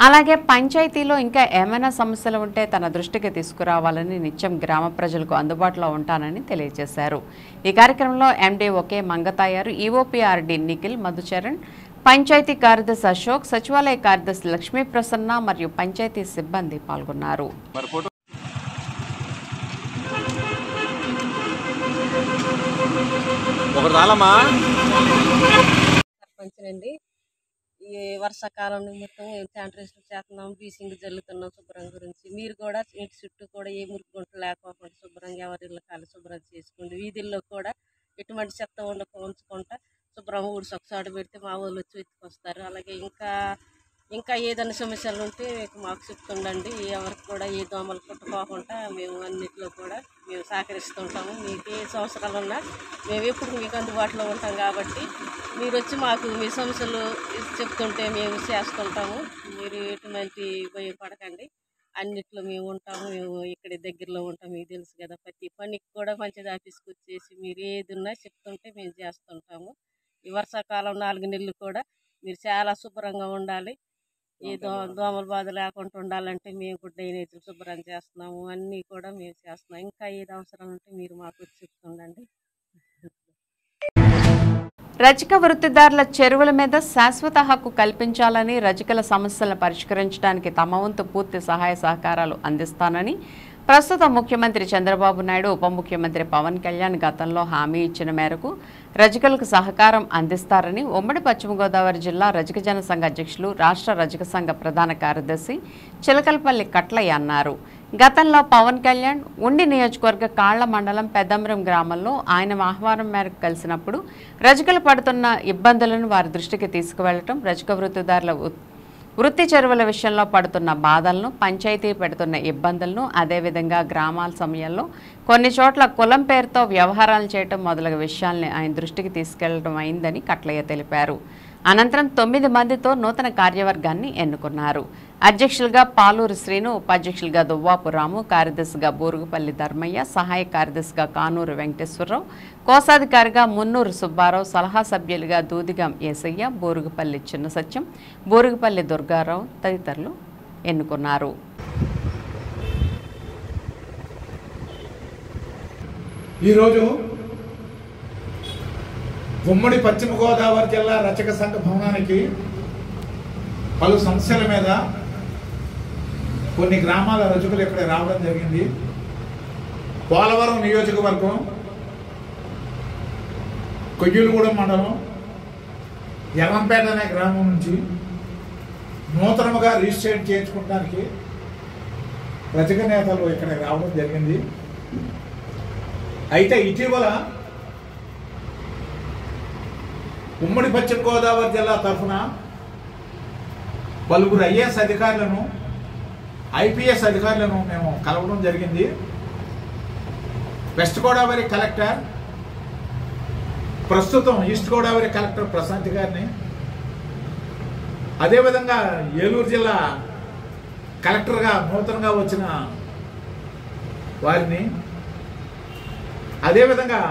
అలాగే పంచాయతీలో ఇంకా ఏమైనా సమస్యలు ఉంటే తన దృష్టికి తీసుకురావాలని నిత్యం గ్రామ ప్రజలకు అందుబాటులో ఉంటానని తెలియజేశారు. ఈ కార్యక్రమంలో ఎండీఓకే మంగతాయారు, ఈఓపీఆర్డీ నిఖిల్, మధుచరణ్, పంచాయతీ కార్యదర్శి అశోక్, సచివాలయ కార్యదర్శి లక్ష్మీ ప్రసన్న మరియు పంచాయతీ సిబ్బంది పాల్గొన్నారు. సర్పంచ్నండి. ఈ వర్షాకాలం నిమిత్తం శానిటైజేషన్ చేస్తున్నాం, బీసింగ్ జల్లుతున్నాం శుభ్రం గురించి. మీరు కూడా ఇంటి చుట్టూ కూడా ఏ మురికి గుంటలు లేకపోకుండా శుభ్రంగా ఎవరి ఇళ్ళ కాలు శుభ్రం చేసుకోండి. వీధుల్లో కూడా ఎటువంటి చెత్త ఉంచుకుంటా శుభ్రంగా ఊడి ఒకసారి పెడితే మా వాళ్ళు వచ్చి ఎత్తుకొస్తారు. అలాగే ఇంకా ఏదైనా సమస్యలు ఉంటే మాకు చెప్తుండండి. ఎవరికి కూడా ఏ దోమలు కుట్టుకోకుండా మేము అన్నింటిలో కూడా మేము సహకరిస్తుంటాము. మీకు ఏ అవసరాలు ఉన్నా మేము ఎప్పుడు మీకు అందుబాటులో ఉంటాం కాబట్టి మీరు వచ్చి మాకు మీ సమస్యలు చెప్తుంటే మేము చేస్తుంటాము. మీరు ఎటువంటి భయపడకండి, అన్నిట్లో మేము ఉంటాము. మేము ఇక్కడ దగ్గరలో ఉంటాం, మీకు తెలుసు కదా. ప్రతి పనికి కూడా పంచాయతీ ఆఫీస్కి వచ్చేసి మీరు ఏది ఉన్నా చెప్తుంటే మేము చేస్తుంటాము. ఈ వర్షాకాలం 4 నెలలు కూడా మీరు చాలా శుభ్రంగా ఉండాలి. ఏ దోమల బాధ లేకుండా ఉండాలంటే మేము కూడా డ్రైనేజీలు శుభ్రం చేస్తున్నాము. అన్నీ కూడా మేము చేస్తున్నాం. ఇంకా ఏది అవసరం ఉంటే మీరు మాకు వచ్చి చెప్తుండండి. రజక వృత్తిదారుల చెరువుల మీద శాశ్వత హక్కు కల్పించాలని, రజకుల సమస్యలను పరిష్కరించడానికి తమ వంతు పూర్తి సహాయ సహకారాలు అందిస్తానని ప్రస్తుత ముఖ్యమంత్రి చంద్రబాబు నాయుడు, ఉప ముఖ్యమంత్రి పవన్ కళ్యాణ్ గతంలో హామీ ఇచ్చిన మేరకు రజకులకు సహకారం అందిస్తారని ఉమ్మడి పశ్చిమ గోదావరి జిల్లా రజక జన సంఘ అధ్యక్షులు, రాష్ట్ర రజక సంఘ ప్రధాన కార్యదర్శి చిలకలపల్లి కట్లయ్య అన్నారు. గతంలో పవన్ కళ్యాణ్ ఉండి నియోజకవర్గ కాళ్ల మండలం పెద్దంబరం గ్రామంలో ఆయన ఆహ్వానం మేరకు కలిసినప్పుడు రజకులు పడుతున్న ఇబ్బందులను వారి దృష్టికి తీసుకువెళ్లడం, రజక వృత్తిదారుల వృత్తి చెరువుల విషయంలో పడుతున్న బాధలను, పంచాయతీ పెడుతున్న ఇబ్బందులను, అదేవిధంగా గ్రామాల సమయంలో కొన్ని చోట్ల కులం పేరుతో వ్యవహారాలు చేయడం మొదలగు విషయాల్ని ఆయన దృష్టికి తీసుకెళ్లడం అయిందని కట్లయ్య తెలిపారు. అనంతరం 9 మందితో నూతన కార్యవర్గాన్ని ఎన్నుకున్నారు. అధ్యక్షులుగా పాలూరు శ్రీను, ఉపాధ్యక్షులుగా దువ్వాపు రాము, కార్యదర్శిగా బూరుగుపల్లి ధర్మయ్య, సహాయ కార్యదర్శిగా కానూరు వెంకటేశ్వరరావు, కోశాధికారిగా మున్నూరు సుబ్బారావు, సలహా సభ్యులుగా దూదిగం ఏసయ్య, బూరుగుపల్లి చిన్న సత్యం, బూరుగుపల్లి దుర్గారావు తదితరులు ఎన్నుకున్నారు. ఈరోజు ఉమ్మడి పశ్చిమ గోదావరి జిల్లా రచక సంఘ భవనానికి పలు సమస్యల మీద కొన్ని గ్రామాల రచకులు ఇక్కడ రావడం జరిగింది. పోలవరం నియోజకవర్గం, కొయ్యూరుగూడెం మండలం, ఎర్రంపేట అనే గ్రామం నుంచి నూతనముగా రిజిస్ట్రేట్ చేయించుకోవడానికి రచక నేతలు ఇక్కడ రావడం జరిగింది. అయితే ఇటీవల ఉమ్మడి పశ్చిమ గోదావరి జిల్లా తరఫున పలువురు ఐఏఎస్ అధికారులను, ఐపీఎస్ అధికారులను మేము కలవడం జరిగింది. వెస్ట్ గోదావరి కలెక్టర్, ప్రస్తుతం ఈస్ట్ గోదావరి కలెక్టర్ ప్రశాంత్ గారిని, అదేవిధంగా ఏలూరు జిల్లా కలెక్టర్గా నూతనంగా వచ్చిన వారిని, అదేవిధంగా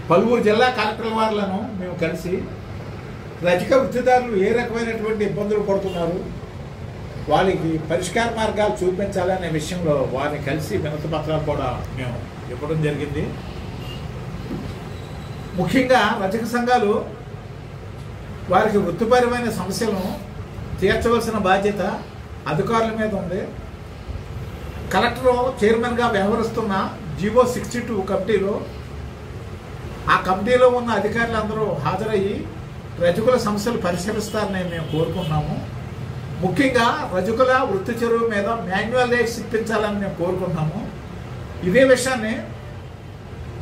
పలువురు జిల్లా కలెక్టర్ల వారులను మేము కలిసి రజక వృత్తిదారులు ఏ రకమైనటువంటి ఇబ్బందులు పడుతున్నారు, వాళ్ళకి పరిష్కార మార్గాలు చూపించాలనే విషయంలో వారిని కలిసి వినతి పత్రాలు కూడా మేము ఇవ్వడం జరిగింది. ముఖ్యంగా రజక సంఘాలు వారికి వృత్తిపరమైన సమస్యలను తీర్చవలసిన బాధ్యత అధికారుల మీద ఉంది. కలెక్టర్ చైర్మన్గా వ్యవహరిస్తున్న జీవో 62 కమిటీలో ఆ కమిటీలో ఉన్న అధికారులందరూ హాజరయ్యి రజకుల సమస్యలు పరిష్కరిస్తారని మేము కోరుకున్నాము. ముఖ్యంగా రజకుల వృత్తి చెరువు మీద మాన్యువల్ రేట్స్ ఇప్పించాలని మేము కోరుకున్నాము. ఇదే విషయాన్ని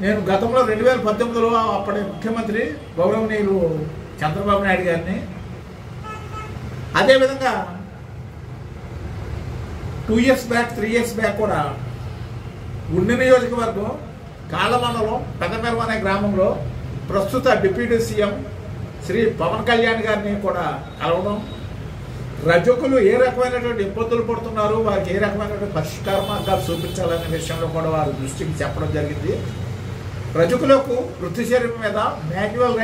నేను గతంలో 2018లో అప్పటి ముఖ్యమంత్రి గౌరవనీయులు చంద్రబాబు నాయుడు గారిని, అదేవిధంగా 2 years బ్యాక్ 3 years బ్యాక్ కూడా ఉండి నియోజకవర్గం కాళ్ళమండలం పెద్దమెరవ అనే గ్రామంలో ప్రస్తుత డిప్యూటీ సీఎం శ్రీ పవన్ కళ్యాణ్ గారిని కూడా కలవడం, రజకులు ఏ రకమైనటువంటి ఇబ్బందులు పడుతున్నారు, వారికి ఏ రకమైనటువంటి పరిష్కార మార్గాలు చూపించాలనే విషయంలో కూడా వారి దృష్టికి చెప్పడం జరిగింది. రజకులకు వృత్తి చర్య మీద మాన్యువల్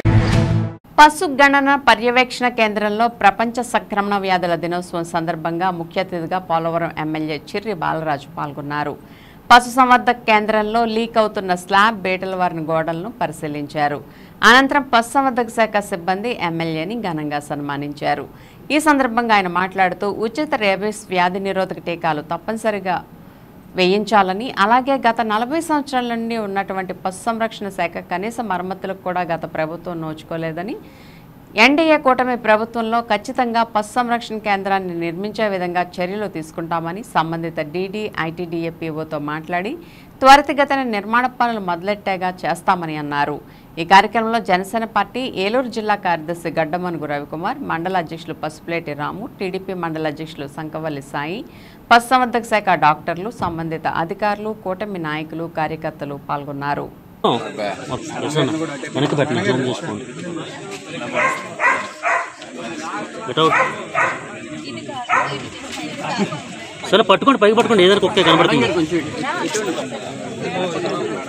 పశు గణన పర్యవేక్షణ కేంద్రంలో ప్రపంచ సంక్రమణ వ్యాధుల దినోత్సవం సందర్భంగా ముఖ్య అతిథిగా పోలవరం ఎమ్మెల్యే చిర్రి బాలరాజు పాల్గొన్నారు. పశుసంవర్ధక కేంద్రంలో లీక్ అవుతున్న స్లాబ్ బేటలవారిని గోడలను పరిశీలించారు. అనంతరం పశుసంవర్ధక శాఖ సిబ్బంది ఎమ్మెల్యేని ఘనంగా సన్మానించారు. ఈ సందర్భంగా ఆయన మాట్లాడుతూ ఉచిత రేబీస్ వ్యాధి నిరోధక టీకాలు తప్పనిసరిగా వేయించాలని, అలాగే గత 40 సంవత్సరాల నుండి ఉన్నటువంటి పశు సంరక్షణ శాఖ కనీస మరమ్మతులకు కూడా గత ప్రభుత్వం నోచుకోలేదని, ఎన్డీఏ కూటమి ప్రభుత్వంలో ఖచ్చితంగా పశు సంరక్షణ కేంద్రాన్ని నిర్మించే విధంగా చర్యలు తీసుకుంటామని సంబంధిత డీడీ ఐటీడీఏ పీఓతో మాట్లాడి త్వరితగతిన నిర్మాణ పనులు మొదలెట్టేగా చేస్తామని అన్నారు. ఈ కార్యక్రమంలో జనసేన పార్టీ ఏలూరు జిల్లా కార్యదర్శి గడ్డమనుగు రవికుమార్, మండల అధ్యక్షులు పసుపులేటి రాము, టీడీపీ మండల అధ్యక్షులు సంకవల్లి సాయి, పశుసంవర్ధక శాఖ డాక్టర్లు, సంబంధిత అధికారులు, కూటమి నాయకులు, కార్యకర్తలు పాల్గొన్నారు. సరే పట్టుకోండి, పైకి పట్టుకోండి, ఏదైనా కుక్కే కనబడుతుంది.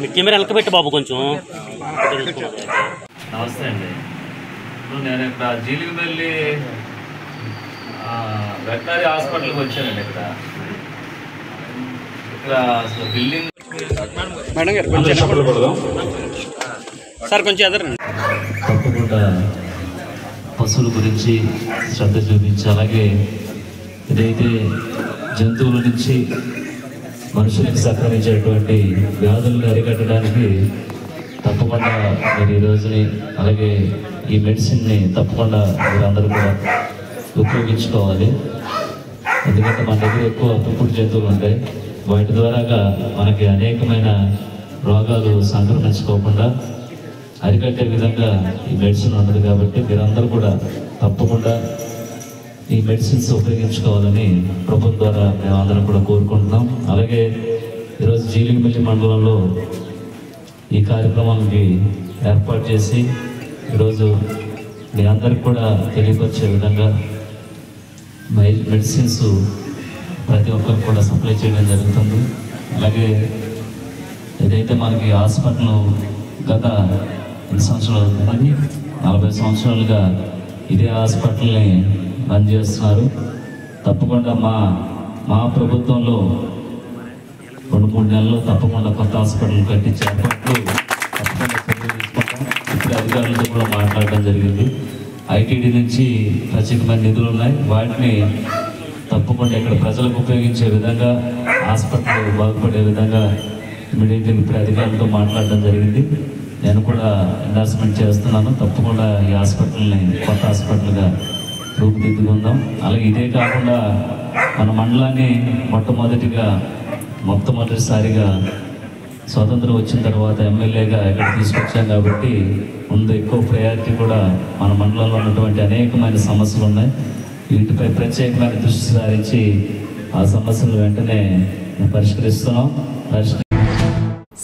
మీ కెమెరా వెనకబెట్టి బాబు కొంచెం. నమస్తే అండి. ఇప్పుడు నేను ఇక్కడ జీలిగిబెల్లి వెటనరీ హాస్పిటల్కి వచ్చానండి. ఇక్కడ అసలు బిల్డింగ్ సార్ కొంచెం ఎదరండి. తప్పకుండా పశువుల గురించి శ్రద్ధ చూపించి, అలాగే ఏదైతే జంతువుల నుంచి మనుషులకు సంక్రమించేటువంటి వ్యాధులను అరికట్టడానికి తప్పకుండా మీరు ఈ రోజుని, అలాగే ఈ మెడిసిన్ని తప్పకుండా మీరందరూ కూడా ఉపయోగించుకోవాలి. ఎందుకంటే మన దగ్గర ఎక్కువ పెంపుడు జంతువులు ఉంటాయి. వాటి ద్వారాగా మనకి అనేకమైన రోగాలు సంక్రమించుకోకుండా అరికట్టే విధంగా ఈ మెడిసిన్ ఉండదు. కాబట్టి మీరందరూ కూడా తప్పకుండా ఈ మెడిసిన్స్ ఉపయోగించుకోవాలని ప్రభుత్వం ద్వారా మేమందరం కూడా కోరుకుంటున్నాం. అలాగే ఈరోజు జీలిగిబెల్లి మండలంలో ఈ కార్యక్రమానికి ఏర్పాటు చేసి ఈరోజు మీ అందరికి కూడా తెలియపరిచే విధంగా మెడిసిన్స్ ప్రతి ఒక్కరికి కూడా సప్లై చేయడం జరుగుతుంది. అలాగే ఏదైతే మనకి హాస్పిటల్ గత 2 సంవత్సరాలు అవుతుంది, 40 సంవత్సరాలుగా ఇదే హాస్పిటల్ని రన్ చేస్తున్నారు. తప్పకుండా మా ప్రభుత్వంలో 2-3 నెలల్లో తప్పకుండా కొత్త హాస్పిటల్ కట్టించే ఏర్పాట్లు తప్పకుండా చర్యలు తీసుకుంటాం. ఇప్పుడు అధికారులతో కూడా మాట్లాడడం జరిగింది. ఐటీడీ నుంచి ప్రత్యేకమైన నిధులు ఉన్నాయి. వాటిని తప్పకుండా ఇక్కడ ప్రజలకు ఉపయోగించే విధంగా, హాస్పిటల్ బాగుపడే విధంగా ఇమీడియట్గా ఇప్పుడు అధికారులతో మాట్లాడడం జరిగింది. నేను కూడా ఎండార్స్మెంట్ చేస్తున్నాను. తప్పకుండా ఈ హాస్పిటల్ని కొత్త హాస్పిటల్గా రూపుదిద్దుకుందాం. అలాగే ఇదే కాకుండా మన మండలాన్ని మొట్టమొదటిసారిగా స్వాతంత్రం వచ్చిన తర్వాత ఎమ్మెల్యేగా ఇక్కడ తీసుకొచ్చాం. కాబట్టి ముందు ఎక్కువ ప్రయారిటీ కూడా మన మండలంలో ఉన్నటువంటి అనేకమైన సమస్యలు ఉన్నాయి. వీటిపై ప్రత్యేకమైన దృష్టి సారించి ఆ సమస్యలు వెంటనే పరిష్కరిస్తున్నాం.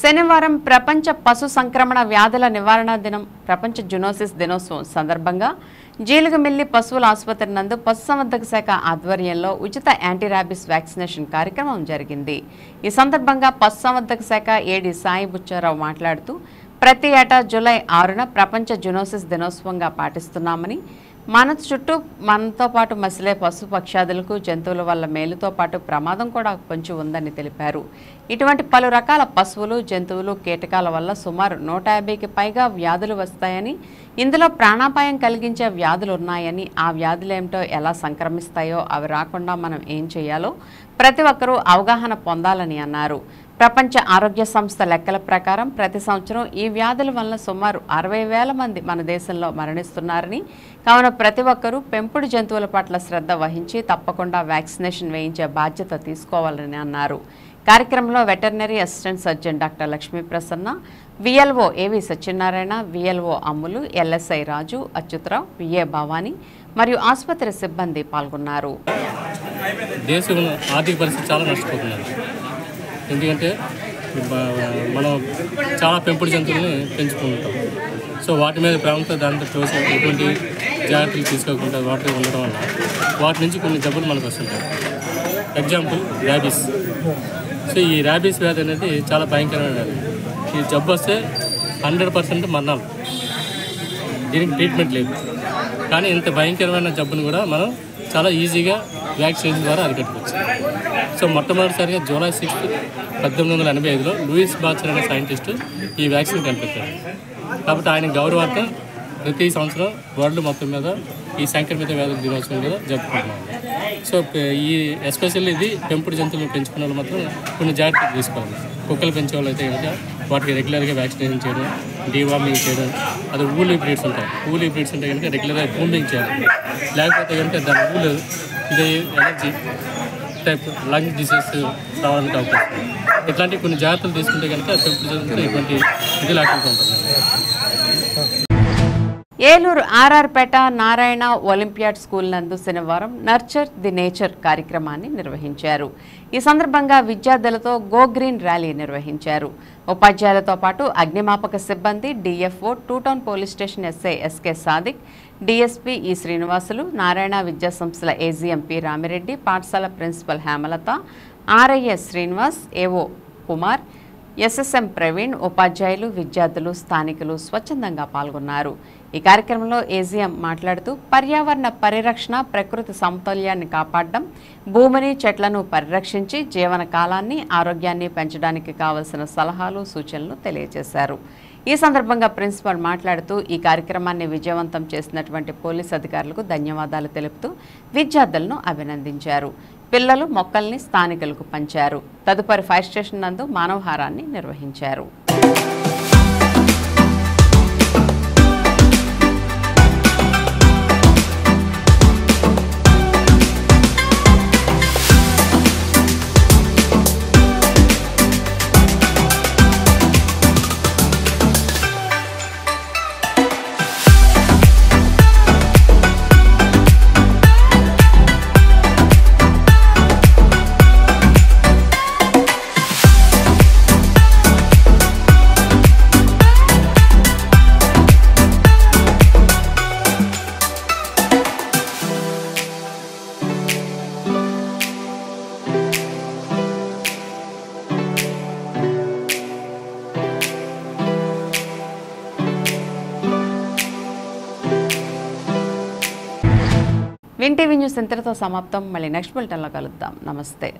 శనివారం ప్రపంచ పశు సంక్రమణ వ్యాధుల నివారణ దినం, ప్రపంచ జునోసిస్ దినోత్సవం సందర్భంగా జీలుగమిల్లి పశువుల ఆసుపత్రి నందు పశుసంవర్ధక శాఖ ఆధ్వర్యంలో ఉచిత యాంటీ ర్యాబిస్ వ్యాక్సినేషన్ కార్యక్రమం జరిగింది. ఈ సందర్భంగా పశుసంవర్ధక శాఖ ఏడీ సాయి బుచ్చారావు మాట్లాడుతూ ప్రతి ఏటా జూలై 6న ప్రపంచ జునోసిస్ దినోత్సవంగా పాటిస్తున్నామని, మన చుట్టూ మనతో పాటు మసిలే పశు పక్షాదులకు జంతువుల వల్ల మేలుతో పాటు ప్రమాదం కూడా పొంచి ఉందని తెలిపారు. ఇటువంటి పలు రకాల పశువులు, జంతువులు, కీటకాల వల్ల సుమారు 150కి పైగా వ్యాధులు వస్తాయని, ఇందులో ప్రాణాపాయం కలిగించే వ్యాధులు ఉన్నాయని, ఆ వ్యాధులేమిటో, ఎలా సంక్రమిస్తాయో, అవి రాకుండా మనం ఏం చేయాలో ప్రతి ఒక్కరూ అవగాహన పొందాలని అన్నారు. ప్రపంచ ఆరోగ్య సంస్థ లెక్కల ప్రకారం ప్రతి సంవత్సరం ఈ వ్యాధుల వల్ల సుమారు 60,000 మంది మన దేశంలో మరణిస్తున్నారని, కావున ప్రతి ఒక్కరూ పెంపుడు జంతువుల పట్ల శ్రద్ధ వహించి తప్పకుండా వ్యాక్సినేషన్ వేయించే బాధ్యత తీసుకోవాలని అన్నారు. కార్యక్రమంలో veterinary assistant surgeon doctor Lakshmi Prasanna, విఎల్ఓ ఏవి సత్యనారాయణ, విఎల్ఓ అమ్ములు, ఎల్ఎస్ఐ రాజు, అచ్యుతరావు, విఏ భవానీ మరియు ఆసుపత్రి సిబ్బంది పాల్గొన్నారు. దేశం ఆర్థిక పరిస్థితి చాలా నష్టపోతున్నారు. ఎందుకంటే మనం చాలా పెంపుడు జంతువులని పెంచుకుంటాం. సో వాటి మీద ప్రేమతో దాంతో చూసి ఎటువంటి జాగ్రత్తలు తీసుకోకుండా వాటి ఉండడం వల్ల వాటి నుంచి కొన్ని జబ్బులు మనకు వస్తుంటాయి. Example rabies. సో ఈ ర్యాబీస్ వ్యాధి అనేది చాలా భయంకరమైన వ్యాధి. ఈ జబ్బు వస్తే 100% మరణాలు. దీనికి ట్రీట్మెంట్ లేదు. కానీ ఇంత భయంకరమైన జబ్బును కూడా మనం చాలా ఈజీగా వ్యాక్సినేషన్ ద్వారా అరికట్టుకోవచ్చు. సో మొట్టమొదటిసారిగా జూలై 6, 1885లో లూయిస్ బాచర్ అనే సైంటిస్టు ఈ వ్యాక్సిన్ కనిపెట్టారు. కాబట్టి ఆయన గౌరవార్థం ప్రతి సంవత్సరం వరల్డ్ మొత్తం మీద ఈ సంక్రమిత వ్యాధుల దినోత్సవం మీద జరుపుకుంటున్నాం. సో ఈ ఎస్పెషల్లీ ఇది పెంపుడు జంతువులు పెంచుకునే వాళ్ళు మాత్రం కొన్ని జాగ్రత్తలు తీసుకోవాలి. కుక్కలు పెంచే వాళ్ళు అయితే కనుక వాటికి రెగ్యులర్గా వ్యాక్సినేషన్ చేయడం, డీవార్మింగ్ చేయడం, అది ఊలీ బ్రీడ్స్ ఉంటాయి. ఊలీ బ్రీడ్స్ ఉంటే కనుక రెగ్యులర్గా గ్రూమింగ్ చేయాలి. లేకపోతే కనుక దాని ఊలు ఇది ఎలర్జీ టైప్ లంగ్ డిసీజ్ రావడానికి అవకాశం. ఇట్లాంటి కొన్ని జాగ్రత్తలు తీసుకుంటే కనుక పెంపుడు జంతువులు ఎటువంటి ఇది లేకుండా ఉంటుంది. ఏలూరు ఆర్ఆర్పేట నారాయణ ఒలింపియాడ్ స్కూల్ నందు శనివారం నర్చర్ ది నేచర్ కార్యక్రమాన్ని నిర్వహించారు. ఈ సందర్భంగా విద్యార్థులతో గో గ్రీన్ ర్యాలీ నిర్వహించారు. ఉపాధ్యాయులతో పాటు అగ్నిమాపక సిబ్బంది, DFO, two town police station SI SK Sadiq, DSP E Srinivasulu, Narayana విద్యాసంస్థల ఏజీఎం పి రామిరెడ్డి, పాఠశాల principal Hemalatha, RIS Srinivas, AO Kumar, SSM Praveen, ఉపాధ్యాయులు, విద్యార్థులు, స్థానికులు స్వచ్ఛందంగా పాల్గొన్నారు. ఈ కార్యక్రమంలో ఏజీఎం మాట్లాడుతూ పర్యావరణ పరిరక్షణ, ప్రకృతి సమతుల్యాన్ని కాపాడడం, భూమిని, చెట్లను పరిరక్షించి జీవన కాలాన్ని, ఆరోగ్యాన్ని పెంచడానికి కావలసిన సలహాలు, సూచనలు తెలియజేశారు. ఈ సందర్భంగా ప్రిన్సిపల్ మాట్లాడుతూ ఈ కార్యక్రమాన్ని విజయవంతం చేసినటువంటి పోలీస్ అధికారులకు ధన్యవాదాలు తెలుపుతూ విద్యార్థులను అభినందించారు. పిల్లలు మొక్కల్ని స్థానికులకు పంచారు. తదుపరి ఫైర్ స్టేషన్ నందు మానవహారాన్ని నిర్వహించారు. వింటీవీ న్యూస్ ఇంతటితో సమాప్తం. మళ్ళీ నెక్స్ట్ బులెటిన్లో కలుద్దాం. నమస్తే.